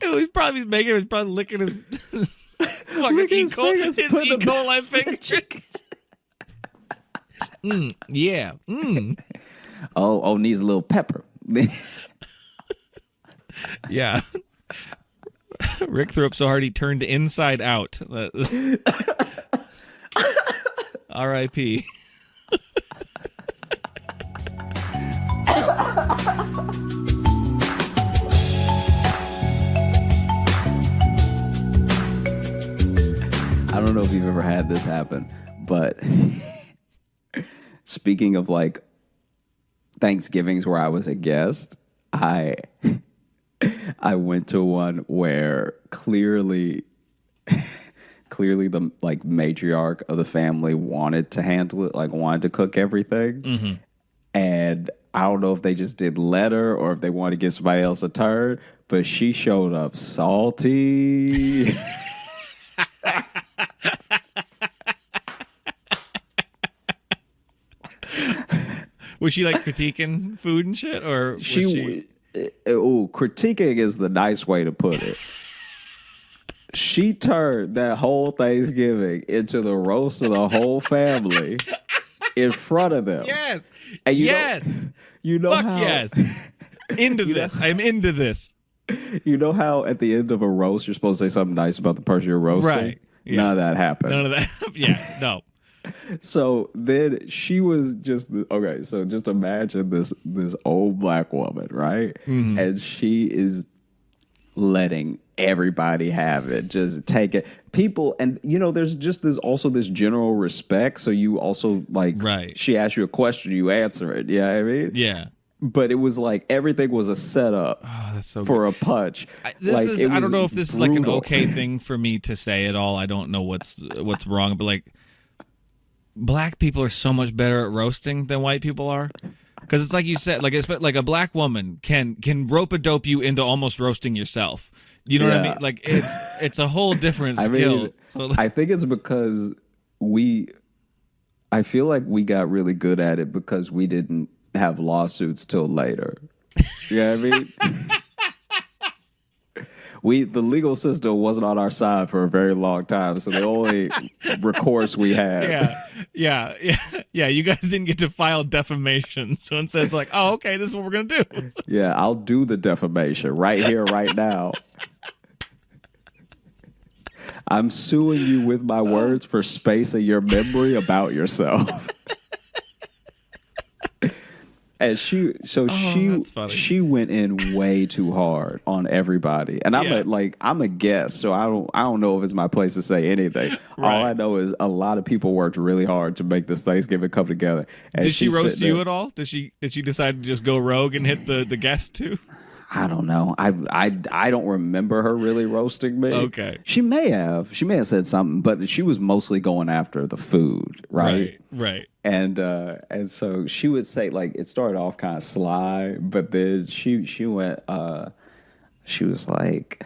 Speaker 2: He was probably licking his fucking E. coli fingers. Yeah.
Speaker 1: Oh, needs a little pepper.
Speaker 2: Yeah. Rick threw up so hard he turned inside out. R.I.P.
Speaker 1: I don't know if you've ever had this happen, but speaking of like Thanksgivings where I was a guest, I went to one where clearly the like matriarch of the family wanted to handle it, like wanted to cook everything. Mm-hmm. And I don't know if they just did let her or if they wanted to give somebody else a turn, but she showed up salty.
Speaker 2: Was she like critiquing food and shit, or was she?
Speaker 1: Critiquing is the nice way to put it. She turned that whole Thanksgiving into the roast of the whole family in front of them.
Speaker 2: Yes.
Speaker 1: And
Speaker 2: you know
Speaker 1: how,
Speaker 2: yes. Into this. I'm into this.
Speaker 1: You know how at the end of a roast you're supposed to say something nice about the person you're roasting?
Speaker 2: Right. Yeah.
Speaker 1: None of that happened.
Speaker 2: None of that. Yeah. No.
Speaker 1: So then she was just okay. So just imagine this old black woman, right? Mm-hmm. And she is letting everybody have it, just take it. People, and there's just this general respect. So you also like,
Speaker 2: right?
Speaker 1: She asks you a question, you answer it. Yeah, you know what I mean,
Speaker 2: yeah.
Speaker 1: But it was like everything was a setup for a punch.
Speaker 2: I don't know if this is like an okay thing for me to say at all. I don't know what's wrong, but like, black people are so much better at roasting than white people are. Because it's like you said, like a black woman can rope-a-dope you into almost roasting yourself. You know what I mean? Like it's a whole different skill.
Speaker 1: I think it's because I feel like we got really good at it because we didn't have lawsuits till later. You know what I mean? The legal system wasn't on our side for a very long time, so the only recourse we had.
Speaker 2: Yeah. You guys didn't get to file defamation, so it says like, oh, okay, this is what we're gonna do.
Speaker 1: Yeah, I'll do the defamation right here, right now. I'm suing you with my words for spacing your memory about yourself. And she went in way too hard on everybody, and I'm a guest, so I don't know if it's my place to say anything. Right. All I know is a lot of people worked really hard to make this Thanksgiving come together. And
Speaker 2: did she roast you at all? Did she decide to just go rogue and hit the guest too?
Speaker 1: I don't know. I don't remember her really roasting me.
Speaker 2: Okay.
Speaker 1: She may have said something, but she was mostly going after the food, right?
Speaker 2: Right.
Speaker 1: And so she would say, like, it started off kind of sly, but then she went she was like,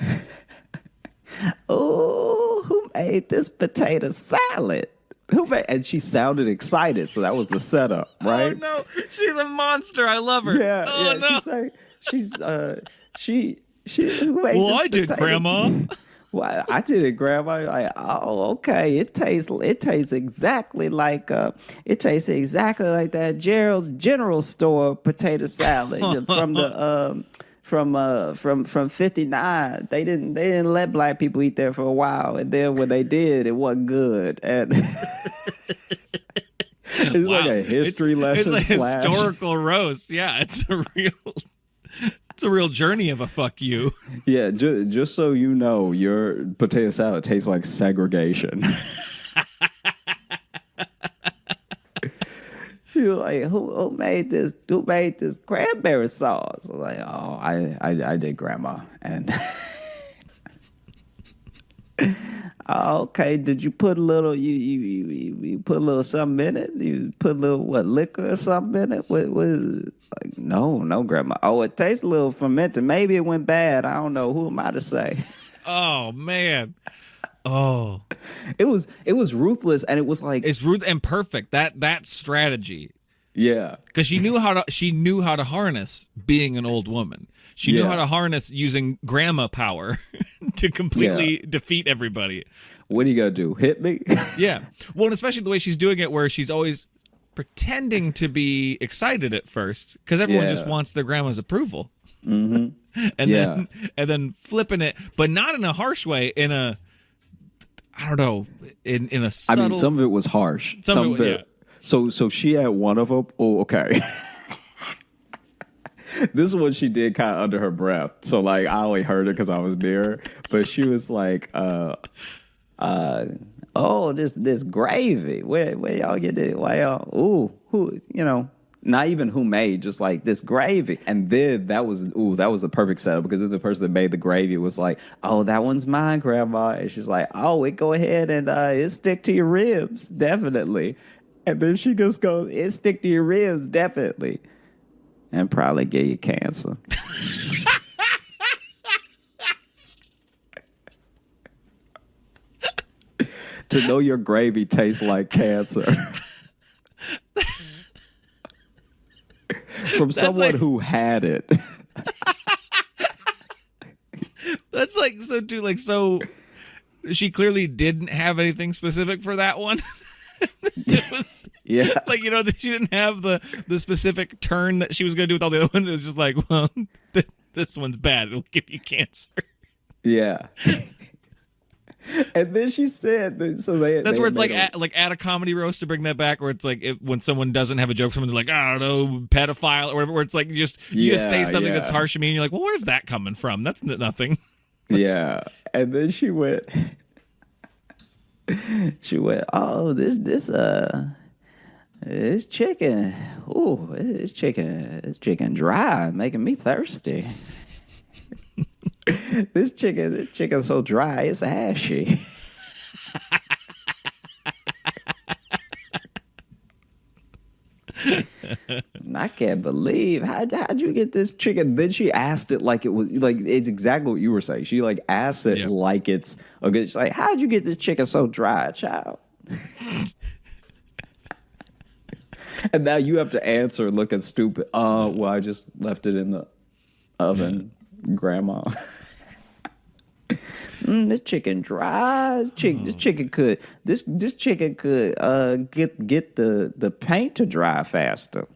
Speaker 1: "Oh, who made this potato salad? Who made?" And she sounded excited, so that was the setup, right?
Speaker 2: Oh no, she's a monster. I love her.
Speaker 1: Yeah,
Speaker 2: Oh
Speaker 1: yeah.
Speaker 2: no.
Speaker 1: She who made
Speaker 2: Well,
Speaker 1: this
Speaker 2: I did,
Speaker 1: potato-
Speaker 2: Grandma.
Speaker 1: Well, I did it, Grandma. Like, oh, okay. It tastes exactly like that Gerald's General Store potato salad from the from 59. They didn't let black people eat there for a while, and then when they did, it wasn't good. And it's
Speaker 2: Wow.
Speaker 1: like a history lesson.
Speaker 2: It's a
Speaker 1: slash.
Speaker 2: historical roast. Yeah, it's a real journey of a fuck you.
Speaker 1: Yeah, just so you know, your potato salad tastes like segregation. You're like, who made this? Who made this cranberry sauce? I'm like, oh, I did, Grandma. And oh, okay, did you put a little? You put a little something in it? You put a little liquor or something in it? What is it? Like, no, Grandma. Oh, it tastes a little fermented. Maybe it went bad. I don't know. Who am I to say?
Speaker 2: Oh man. Oh,
Speaker 1: It was ruthless, and it was like,
Speaker 2: it's rude and perfect. That strategy,
Speaker 1: yeah,
Speaker 2: because she knew how to harness being an old woman. She knew
Speaker 1: Yeah.
Speaker 2: how to harness using grandma power to completely defeat everybody.
Speaker 1: what are you gonna do? Hit me?
Speaker 2: Yeah. Well, and especially the way she's doing it, where she's always pretending to be excited at first, because everyone
Speaker 1: Yeah.
Speaker 2: just wants their grandma's approval,
Speaker 1: Mm-hmm.
Speaker 2: and then flipping it, but not in a harsh way. In a, I don't know, in a
Speaker 1: I
Speaker 2: subtle.
Speaker 1: mean, some of it was harsh.
Speaker 2: Some of it, yeah.
Speaker 1: So she had one of them. Oh, okay. This is what she did kind of under her breath. So like I only heard it because I was near. But she was like, oh, this gravy. Where y'all get it? Why y'all? Ooh, who? Not even who made, just like this gravy. And then that was the perfect setup, because then the person that made the gravy was like, oh, that one's mine, Grandma. And she's like, oh, it go ahead and it stick to your ribs, definitely. And then she just goes, it stick to your ribs, definitely. And probably give you cancer. To know your gravy tastes like cancer. From someone who had it.
Speaker 2: That's like so too like so. She clearly didn't have anything specific for that one. It was
Speaker 1: Yeah.
Speaker 2: like, that she didn't have the specific turn that she was going to do with all the other ones. It was just like, well, this one's bad. It'll give you cancer.
Speaker 1: Yeah. And then she said, so
Speaker 2: That's where it's like at a comedy roast, to bring that back, where it's like when someone doesn't have a joke, someone's like, I don't know, pedophile or whatever, where it's like you just say something that's harsh to me, and you're like, well, where's that coming from? That's nothing.
Speaker 1: Yeah. And then she went, oh, this chicken, ooh, this chicken dry, making me thirsty. This chicken's so dry, it's ashy. I can't believe how'd you get this chicken? Then she asked it like it was like it's exactly what you were saying. She like asked it like it's okay. She's like, how'd you get this chicken so dry, child? And now you have to answer looking stupid. Well, I just left it in the oven, Grandma. This chicken dry. This chicken could get the paint to dry faster.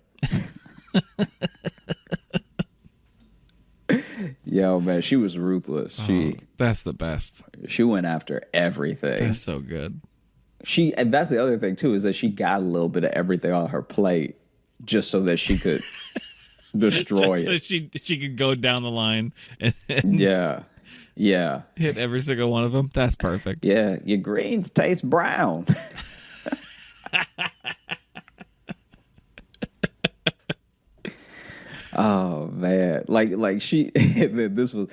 Speaker 1: Yo, man, she was ruthless.
Speaker 2: That's the best.
Speaker 1: She went after everything.
Speaker 2: That's so good.
Speaker 1: And that's the other thing too, is that she got a little bit of everything on her plate just so that she could destroy it.
Speaker 2: So she could go down the line and
Speaker 1: yeah.
Speaker 2: hit every single one of them. That's perfect.
Speaker 1: Yeah, your greens taste brown. Oh man, like she. This was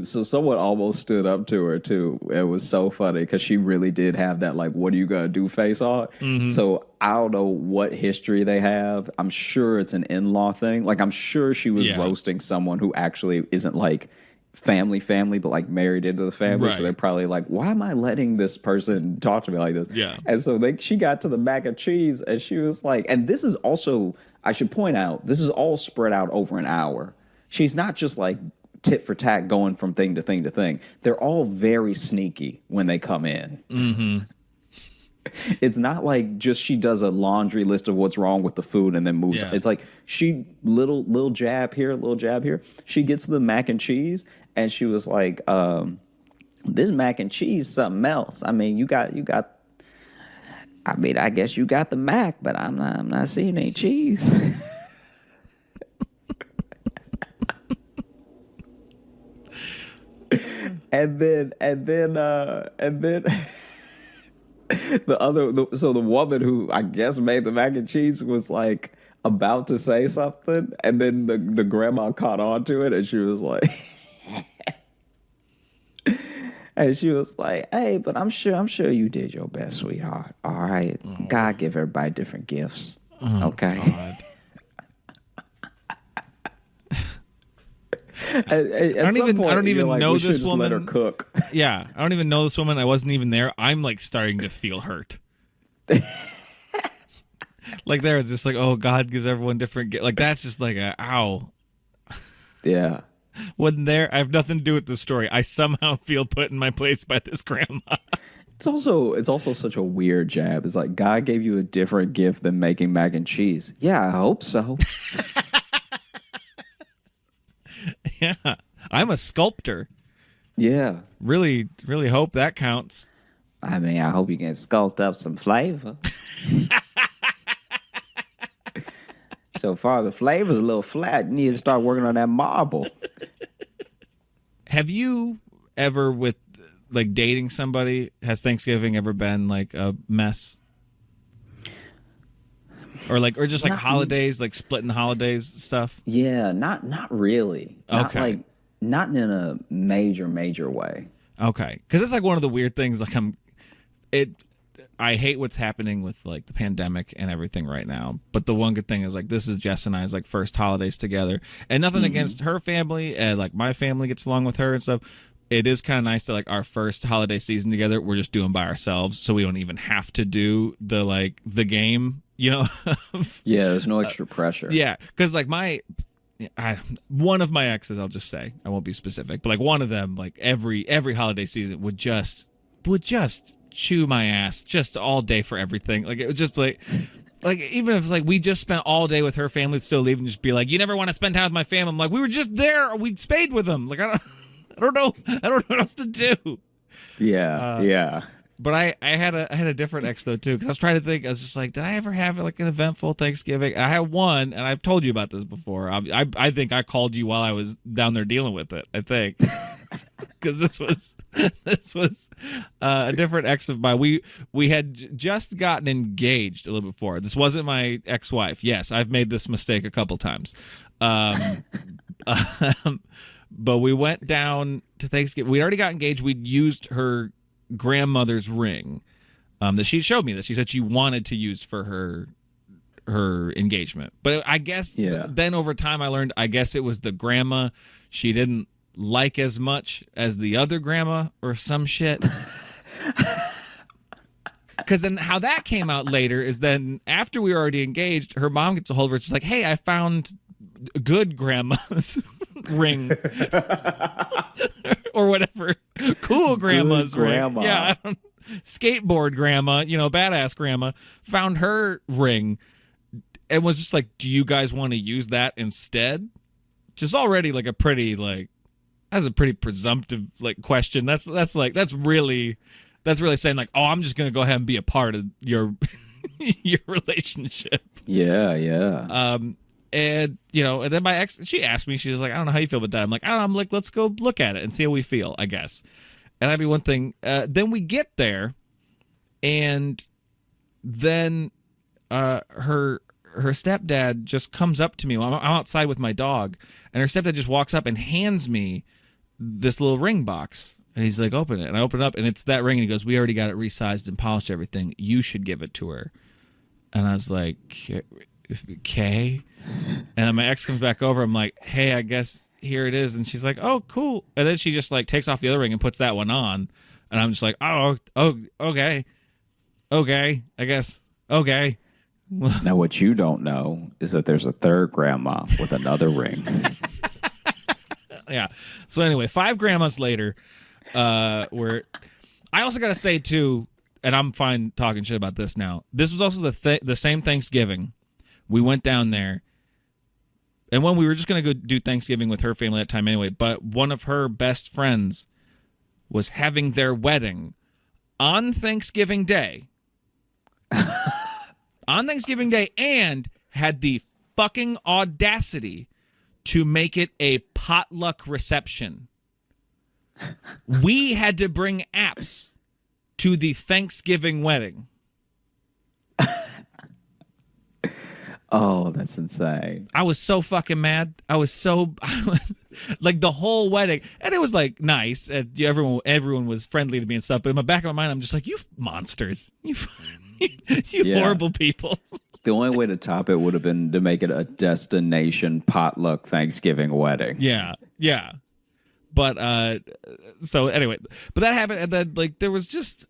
Speaker 1: so someone almost stood up to her too. It was so funny because she really did have that like, "What are you gonna do?" face on. So I don't know what history they have. I'm sure it's an in-law thing. Like I'm sure she was
Speaker 2: Yeah.
Speaker 1: roasting someone who actually isn't like family, but like married into the family. So
Speaker 2: Right.
Speaker 1: they're probably like, "Why am I letting this person talk to me like this?"
Speaker 2: Yeah.
Speaker 1: And so she got to the mac and cheese, and she was like, and this is also, I should point out, this is all spread out over an hour. She's not just like tit for tat going from thing to thing to thing. They're all very sneaky when they come in. It's not like just she does a laundry list of what's wrong with the food and then moves.
Speaker 2: Yeah.
Speaker 1: It's like she little jab here, little jab here. She gets the mac and cheese, and she was like, "This mac and cheese, something else. I mean, you got. I mean, I guess you got the mac, but I'm not seeing any cheese." and then so the woman who I guess made the mac and cheese was like about to say something, and then the grandma caught on to it, and she was like, "Hey, but I'm sure you did your best, sweetheart. All right, God give everybody different gifts, okay."
Speaker 2: God.
Speaker 1: I
Speaker 2: don't even know this woman.
Speaker 1: Let her cook.
Speaker 2: Yeah, I don't even know this woman. I wasn't even there. I'm like starting to feel hurt. Like there, it's just like, oh, God gives everyone different. Like that's just like ow.
Speaker 1: Yeah.
Speaker 2: Wasn't there? I have nothing to do with the story. I somehow feel put in my place by this grandma.
Speaker 1: It's also such a weird jab. It's like God gave you a different gift than making mac and cheese. Yeah, I hope so.
Speaker 2: Yeah, I'm a sculptor.
Speaker 1: Yeah.
Speaker 2: Really, really hope that counts.
Speaker 1: I mean, I hope you can sculpt up some flavor. So far, the flavor's a little flat. You need to start working on that marble.
Speaker 2: Have you ever, with like dating somebody, has Thanksgiving ever been like a mess? Or just like holidays, like splitting the holidays stuff?
Speaker 1: Yeah, not really.
Speaker 2: Okay.
Speaker 1: Not in a major way.
Speaker 2: Okay. Because it's like one of the weird things. Like I hate what's happening with like the pandemic and everything right now. But the one good thing is like this is Jess and I's like first holidays together, and nothing against her family, and like my family gets along with her and stuff. It is kind of nice to like our first holiday season together. We're just doing by ourselves, so we don't even have to do the game. Yeah,
Speaker 1: there's no extra pressure.
Speaker 2: Yeah, because like one of my exes, I'll just say, I won't be specific, but like one of them, like every holiday season would just chew my ass just all day for everything. Like it was just like even if it's like we just spent all day with her family, still leave and just be like, you never want to spend time with my family. I'm like, we were just there. We spayed with them. Like I don't know what else to do.
Speaker 1: Yeah.
Speaker 2: But I had a different ex though too, because I was trying to think. I was just like, did I ever have like an eventful Thanksgiving? I had one, and I've told you about this before. I think I called you while I was down there dealing with it. I think because this was a different ex of mine. We had just gotten engaged a little before. This wasn't my ex-wife. Yes, I've made this mistake a couple times. But we went down to Thanksgiving. We already got engaged. We'd used her grandmother's ring that she showed me, that she said she wanted to use for her engagement. But I guess then over time I learned, I guess it was the grandma she didn't like as much as the other grandma or some shit. Because then how that came out later is then after we were already engaged, her mom gets a hold of her. She's like, hey, I found good grandma's ring or whatever, cool grandma's ring. Yeah, skateboard grandma, badass grandma found her ring and was just like, do you guys want to use that instead? Just already like a pretty that's a pretty presumptive question. That's really saying like, oh, I'm just gonna go ahead and be a part of your your relationship.
Speaker 1: Yeah.
Speaker 2: And and then my ex, she asked me, she was like, I don't know how you feel about that. I'm like, I don't know. I'm like, let's go look at it and see how we feel, I guess. And that'd be one thing. Then we get there, and then her her stepdad just comes up to me. I'm outside with my dog, and her stepdad just walks up and hands me this little ring box. And he's like, open it. And I open it up, and it's that ring. And he goes, we already got it resized and polished, everything. You should give it to her. And I was like, okay. And then my ex comes back over. I'm like, hey, I guess here it is. And she's like, oh, cool. And then she just like takes off the other ring and puts that one on. And I'm just like, oh, okay. Okay, I guess. Okay.
Speaker 1: Now, what you don't know is that there's a third grandma with another ring.
Speaker 2: Yeah. So anyway, 5 grandmas later, where I also got to say too, and I'm fine talking shit about this now. This was also the same Thanksgiving. We went down there, and when we were just gonna go do Thanksgiving with her family that time anyway, but one of her best friends was having their wedding on Thanksgiving Day. On Thanksgiving Day, and had the fucking audacity to make it a potluck reception. We had to bring apps to the Thanksgiving wedding.
Speaker 1: Oh, that's insane.
Speaker 2: I was so fucking mad. I was like the whole wedding, and it was like nice, and everyone was friendly to me and stuff. But in the back of my mind, I'm just like, you monsters, you horrible people.
Speaker 1: The only way to top it would have been to make it a destination potluck Thanksgiving wedding.
Speaker 2: Yeah. But so anyway, but that happened, and then like there was just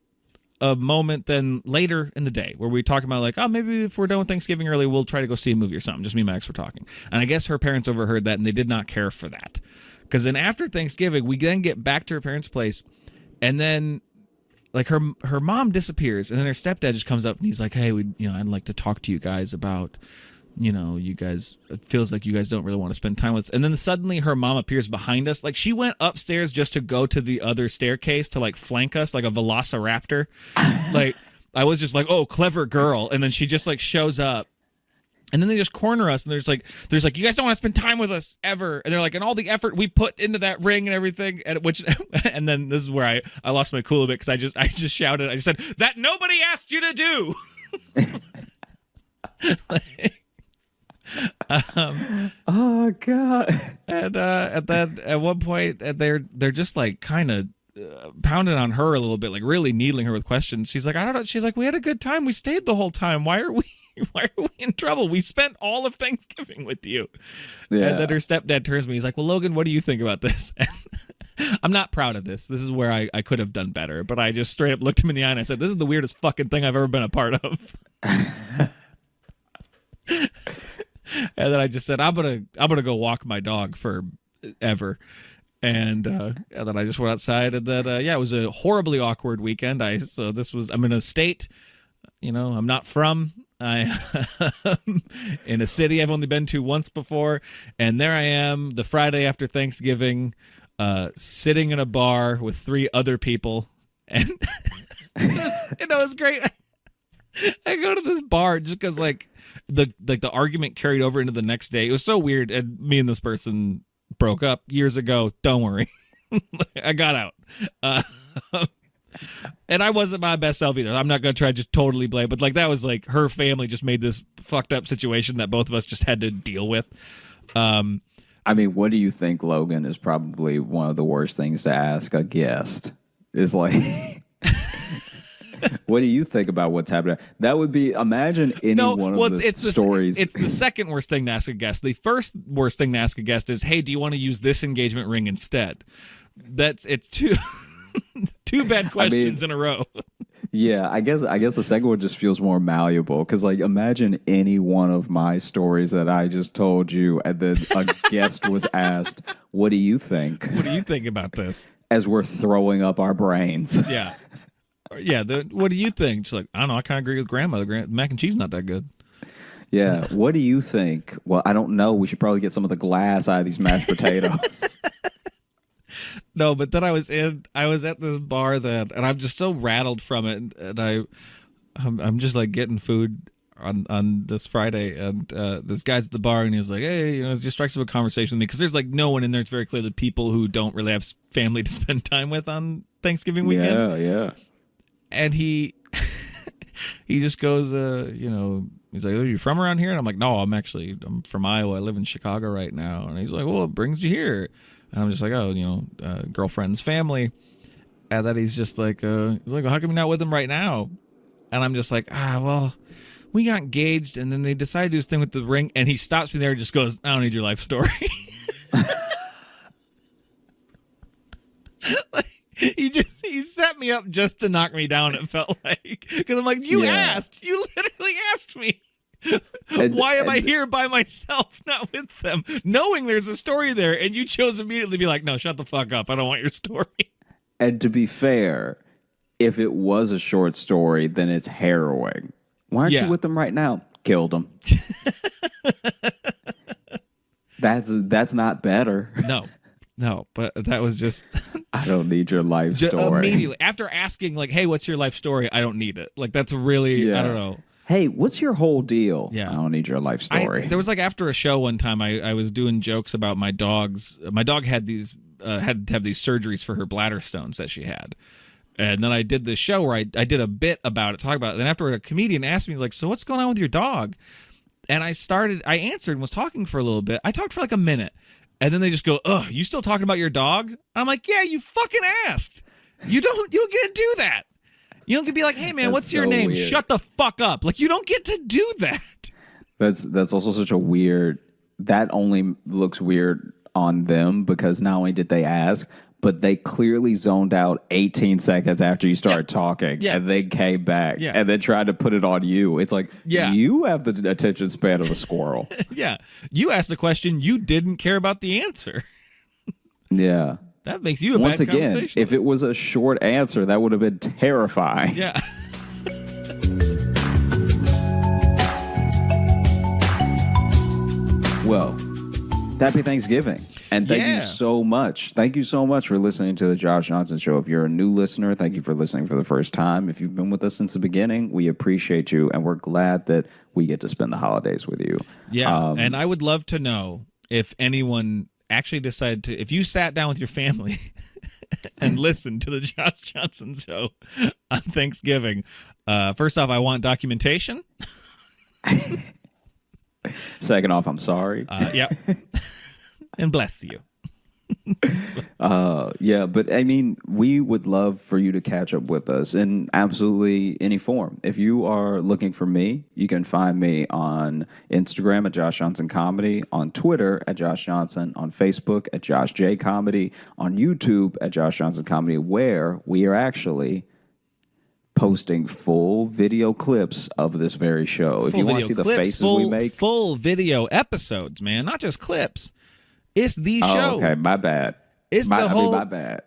Speaker 2: a moment then later in the day where we talking about like, oh, maybe if we're done with Thanksgiving early, we'll try to go see a movie or something. Just me and my ex were talking, and I guess her parents overheard that, and they did not care for that, because then after Thanksgiving we then get back to her parents' place, and then like her mom disappears, and then her stepdad just comes up and he's like, hey, I'd like to talk to you guys about, you guys, it feels like you guys don't really want to spend time with us. And then suddenly her mom appears behind us. Like she went upstairs just to go to the other staircase to like flank us like a velociraptor. Like I was just like, oh, clever girl. And then she just like shows up. And then they just corner us, and there's like, you guys don't want to spend time with us ever. And they're like, and all the effort we put into that ring and everything, and then this is where I lost my cool a bit, because I just shouted, I just said that nobody asked you to do.
Speaker 1: Oh God!
Speaker 2: And then at one point, they're just like kind of pounding on her a little bit, like really needling her with questions. She's like, I don't know. She's like, we had a good time. We stayed the whole time. Why are we in trouble? We spent all of Thanksgiving with you. Yeah. And then her stepdad turns to me. He's like, well, Logan, what do you think about this? I'm not proud of this. This is where I could have done better. But I just straight up looked him in the eye and I said, this is the weirdest fucking thing I've ever been a part of. And then I just said, I'm gonna go walk my dog forever. And then I just went outside, and then it was a horribly awkward weekend. I'm in a state, I'm not from. I in a city I've only been to once before, and there I am the Friday after Thanksgiving, sitting in a bar with 3 other people, and it was great. I go to this bar just because the argument carried over into the next day. It was so weird, and me and this person broke up years ago. Don't worry. I got out. And I wasn't my best self either. I'm not going to try to just totally blame, but that was her family just made this fucked up situation that both of us just had to deal with.
Speaker 1: I mean, what do you think, Logan, is probably one of the worst things to ask a guest? Is like, what do you think about what's happening? That would be, imagine any one of the stories.
Speaker 2: It's the second worst thing to ask a guest. The first worst thing to ask a guest is, hey, do you want to use this engagement ring instead? It's two bad questions in a row.
Speaker 1: Yeah, I guess the second one just feels more malleable, because imagine any one of my stories that I just told you, and then a guest was asked, what do you think?
Speaker 2: What do you think about this?
Speaker 1: As we're throwing up our brains.
Speaker 2: Yeah. Yeah, what do you think? She's like, I don't know, I kind of agree with Grandma. The mac and cheese not that good.
Speaker 1: Yeah, what do you think? Well, I don't know. We should probably get some of the glass out of these mashed potatoes.
Speaker 2: No, but then I was at this bar and I'm just so rattled from it, and I'm just getting food on this Friday, and this guy's at the bar, and he was like, hey, it just strikes up a conversation with me, because there's no one in there. It's very clear that people who don't really have family to spend time with on Thanksgiving weekend.
Speaker 1: Yeah.
Speaker 2: And he he just goes, he's like, "Are you from around here?" And I'm like, "No, I'm from Iowa. I live in Chicago right now." And he's like, "Well, what brings you here?" And I'm just like, "Oh, girlfriend's family." And then he's just like, "Well, how come you're not with him right now?" And I'm just like, well, we got engaged, and then they decided to do this thing with the ring." And he stops me there and just goes, "I don't need your life story." He set me up just to knock me down, it felt like. Because I'm like, you literally asked me. Why am I here by myself, not with them, knowing there's a story there, and you chose immediately to be like, "No, shut the fuck up. I don't want your story."
Speaker 1: And to be fair, if it was a short story, then it's harrowing. Why aren't you with them right now? Killed him. That's not better.
Speaker 2: No, but that was just...
Speaker 1: I don't need your life story.
Speaker 2: Immediately. After asking, like, "Hey, what's your life story?" I don't need it. Like, that's really, I don't know.
Speaker 1: Hey, what's your whole deal?
Speaker 2: Yeah.
Speaker 1: I don't need your life story.
Speaker 2: There was like after a show one time, I was doing jokes about my dogs. My dog had these had to have these surgeries for her bladder stones that she had. And then I did this show where I did a bit about it, talk about it. Then after a comedian asked me, like, "So what's going on with your dog?" And I answered and was talking for a little bit. I talked for like a minute. And then they just go, "Ugh, you still talking about your dog?" I'm like, "Yeah, you fucking asked. You don't get to do that. You don't get to be like, 'Hey man, what's your name?' Weird. Shut the fuck up." Like, you don't get to do that.
Speaker 1: That's also such a weird, that only looks weird on them because not only did they ask, but they clearly zoned out 18 seconds after you started talking, and they came back and then tried to put it on you. It's like, you have the attention span of a squirrel.
Speaker 2: Yeah. You asked a question, you didn't care about the answer.
Speaker 1: Yeah.
Speaker 2: That makes you a
Speaker 1: Once
Speaker 2: bad
Speaker 1: again,
Speaker 2: conversationalist.
Speaker 1: if it was a short answer, that would have been terrifying.
Speaker 2: Yeah.
Speaker 1: Well, happy Thanksgiving. And thank you so much. Thank you so much for listening to the Josh Johnson Show. If you're a new listener, thank you for listening for the first time. If you've been with us since the beginning, we appreciate you. And we're glad that we get to spend the holidays with you.
Speaker 2: Yeah. And I would love to know if anyone actually decided to, if you sat down with your family and listened to the Josh Johnson Show on Thanksgiving. First off, I want documentation.
Speaker 1: Second off, I'm sorry.
Speaker 2: Yep. And bless you.
Speaker 1: Yeah, but I mean, we would love for you to catch up with us in absolutely any form. If you are looking for me, you can find me on Instagram at Josh Johnson Comedy, on Twitter at Josh Johnson, on Facebook at Josh J Comedy, on YouTube at Josh Johnson Comedy, where we are actually posting full video clips of this very show. If you want to see the faces we make.
Speaker 2: Full video episodes, man, not just clips. It's the show.
Speaker 1: Okay, my bad.
Speaker 2: It's the whole.
Speaker 1: my bad.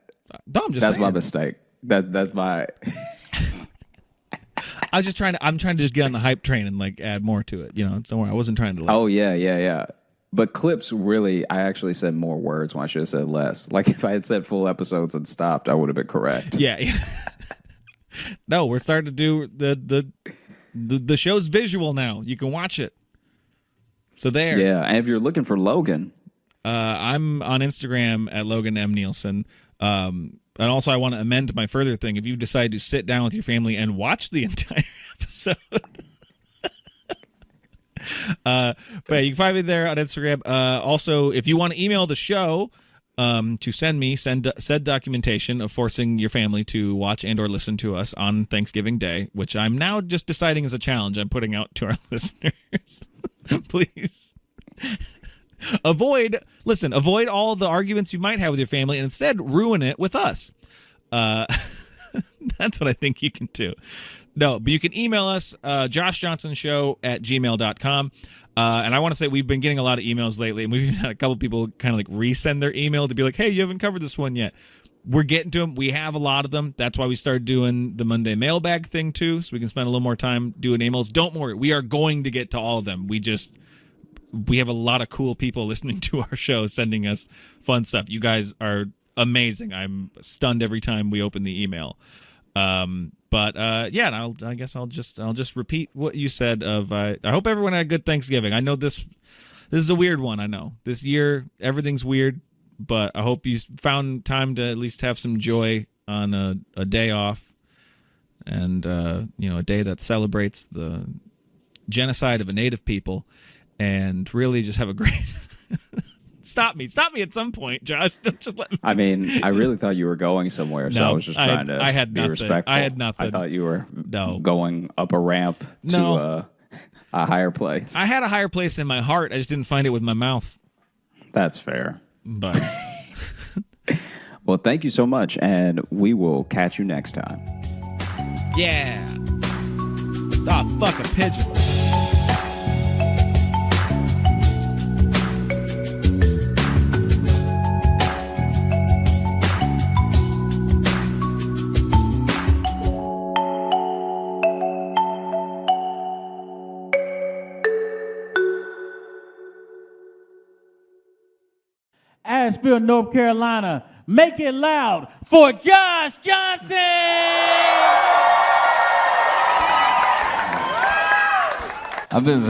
Speaker 2: No, I'm just
Speaker 1: That's
Speaker 2: saying.
Speaker 1: my mistake. That's my.
Speaker 2: I was just trying to. I'm trying to just get on the hype train and like add more to it. Somewhere I wasn't trying to.
Speaker 1: Oh yeah. But clips really, I actually said more words when I should have said less. Like if I had said full episodes and stopped, I would have been correct.
Speaker 2: Yeah. No, we're starting to do the show's visual now. You can watch it. So there.
Speaker 1: Yeah, and if you're looking for Logan.
Speaker 2: I'm on Instagram at Logan M. Nielsen. And also I want to amend my further thing. If you decide to sit down with your family and watch the entire episode. But yeah, you can find me there on Instagram. Also, if you want to email the show to send said documentation of forcing your family to watch and or listen to us on Thanksgiving Day, which I'm now just deciding is a challenge I'm putting out to our listeners. Please. Avoid all the arguments you might have with your family and instead ruin it with us. That's what I think you can do. No, but you can email us, joshjohnsonshow@gmail.com. And I want to say we've been getting a lot of emails lately, and we've had a couple people kind of like resend their email to be like, "Hey, you haven't covered this one yet." We're getting to them. We have a lot of them. That's why we started doing the Monday mailbag thing too, so we can spend a little more time doing emails. Don't worry, we are going to get to all of them. We have a lot of cool people listening to our show, sending us fun stuff. You guys are amazing. I'm stunned every time we open the email. But and I guess I'll just repeat what you said. I hope everyone had a good Thanksgiving. I know this is a weird one. I know this year everything's weird, but I hope you found time to at least have some joy on a day off. and a day that celebrates the genocide of a native people, and really just have a great. Stop me at some point, Josh. Don't just let me.
Speaker 1: I mean, I really thought you were going somewhere, so
Speaker 2: No,
Speaker 1: I was just trying to
Speaker 2: I had
Speaker 1: be
Speaker 2: nothing.
Speaker 1: respectful.
Speaker 2: I had nothing.
Speaker 1: I thought you were
Speaker 2: No.
Speaker 1: going up a ramp to a higher place.
Speaker 2: I had a higher place in my heart. I just didn't find it with my mouth.
Speaker 1: That's fair.
Speaker 2: But
Speaker 1: well, thank you so much, and we will catch you next time.
Speaker 2: yeah. Oh, fuck a pigeon.
Speaker 3: Asheville, North Carolina. Make it loud for Josh Johnson!
Speaker 1: I've been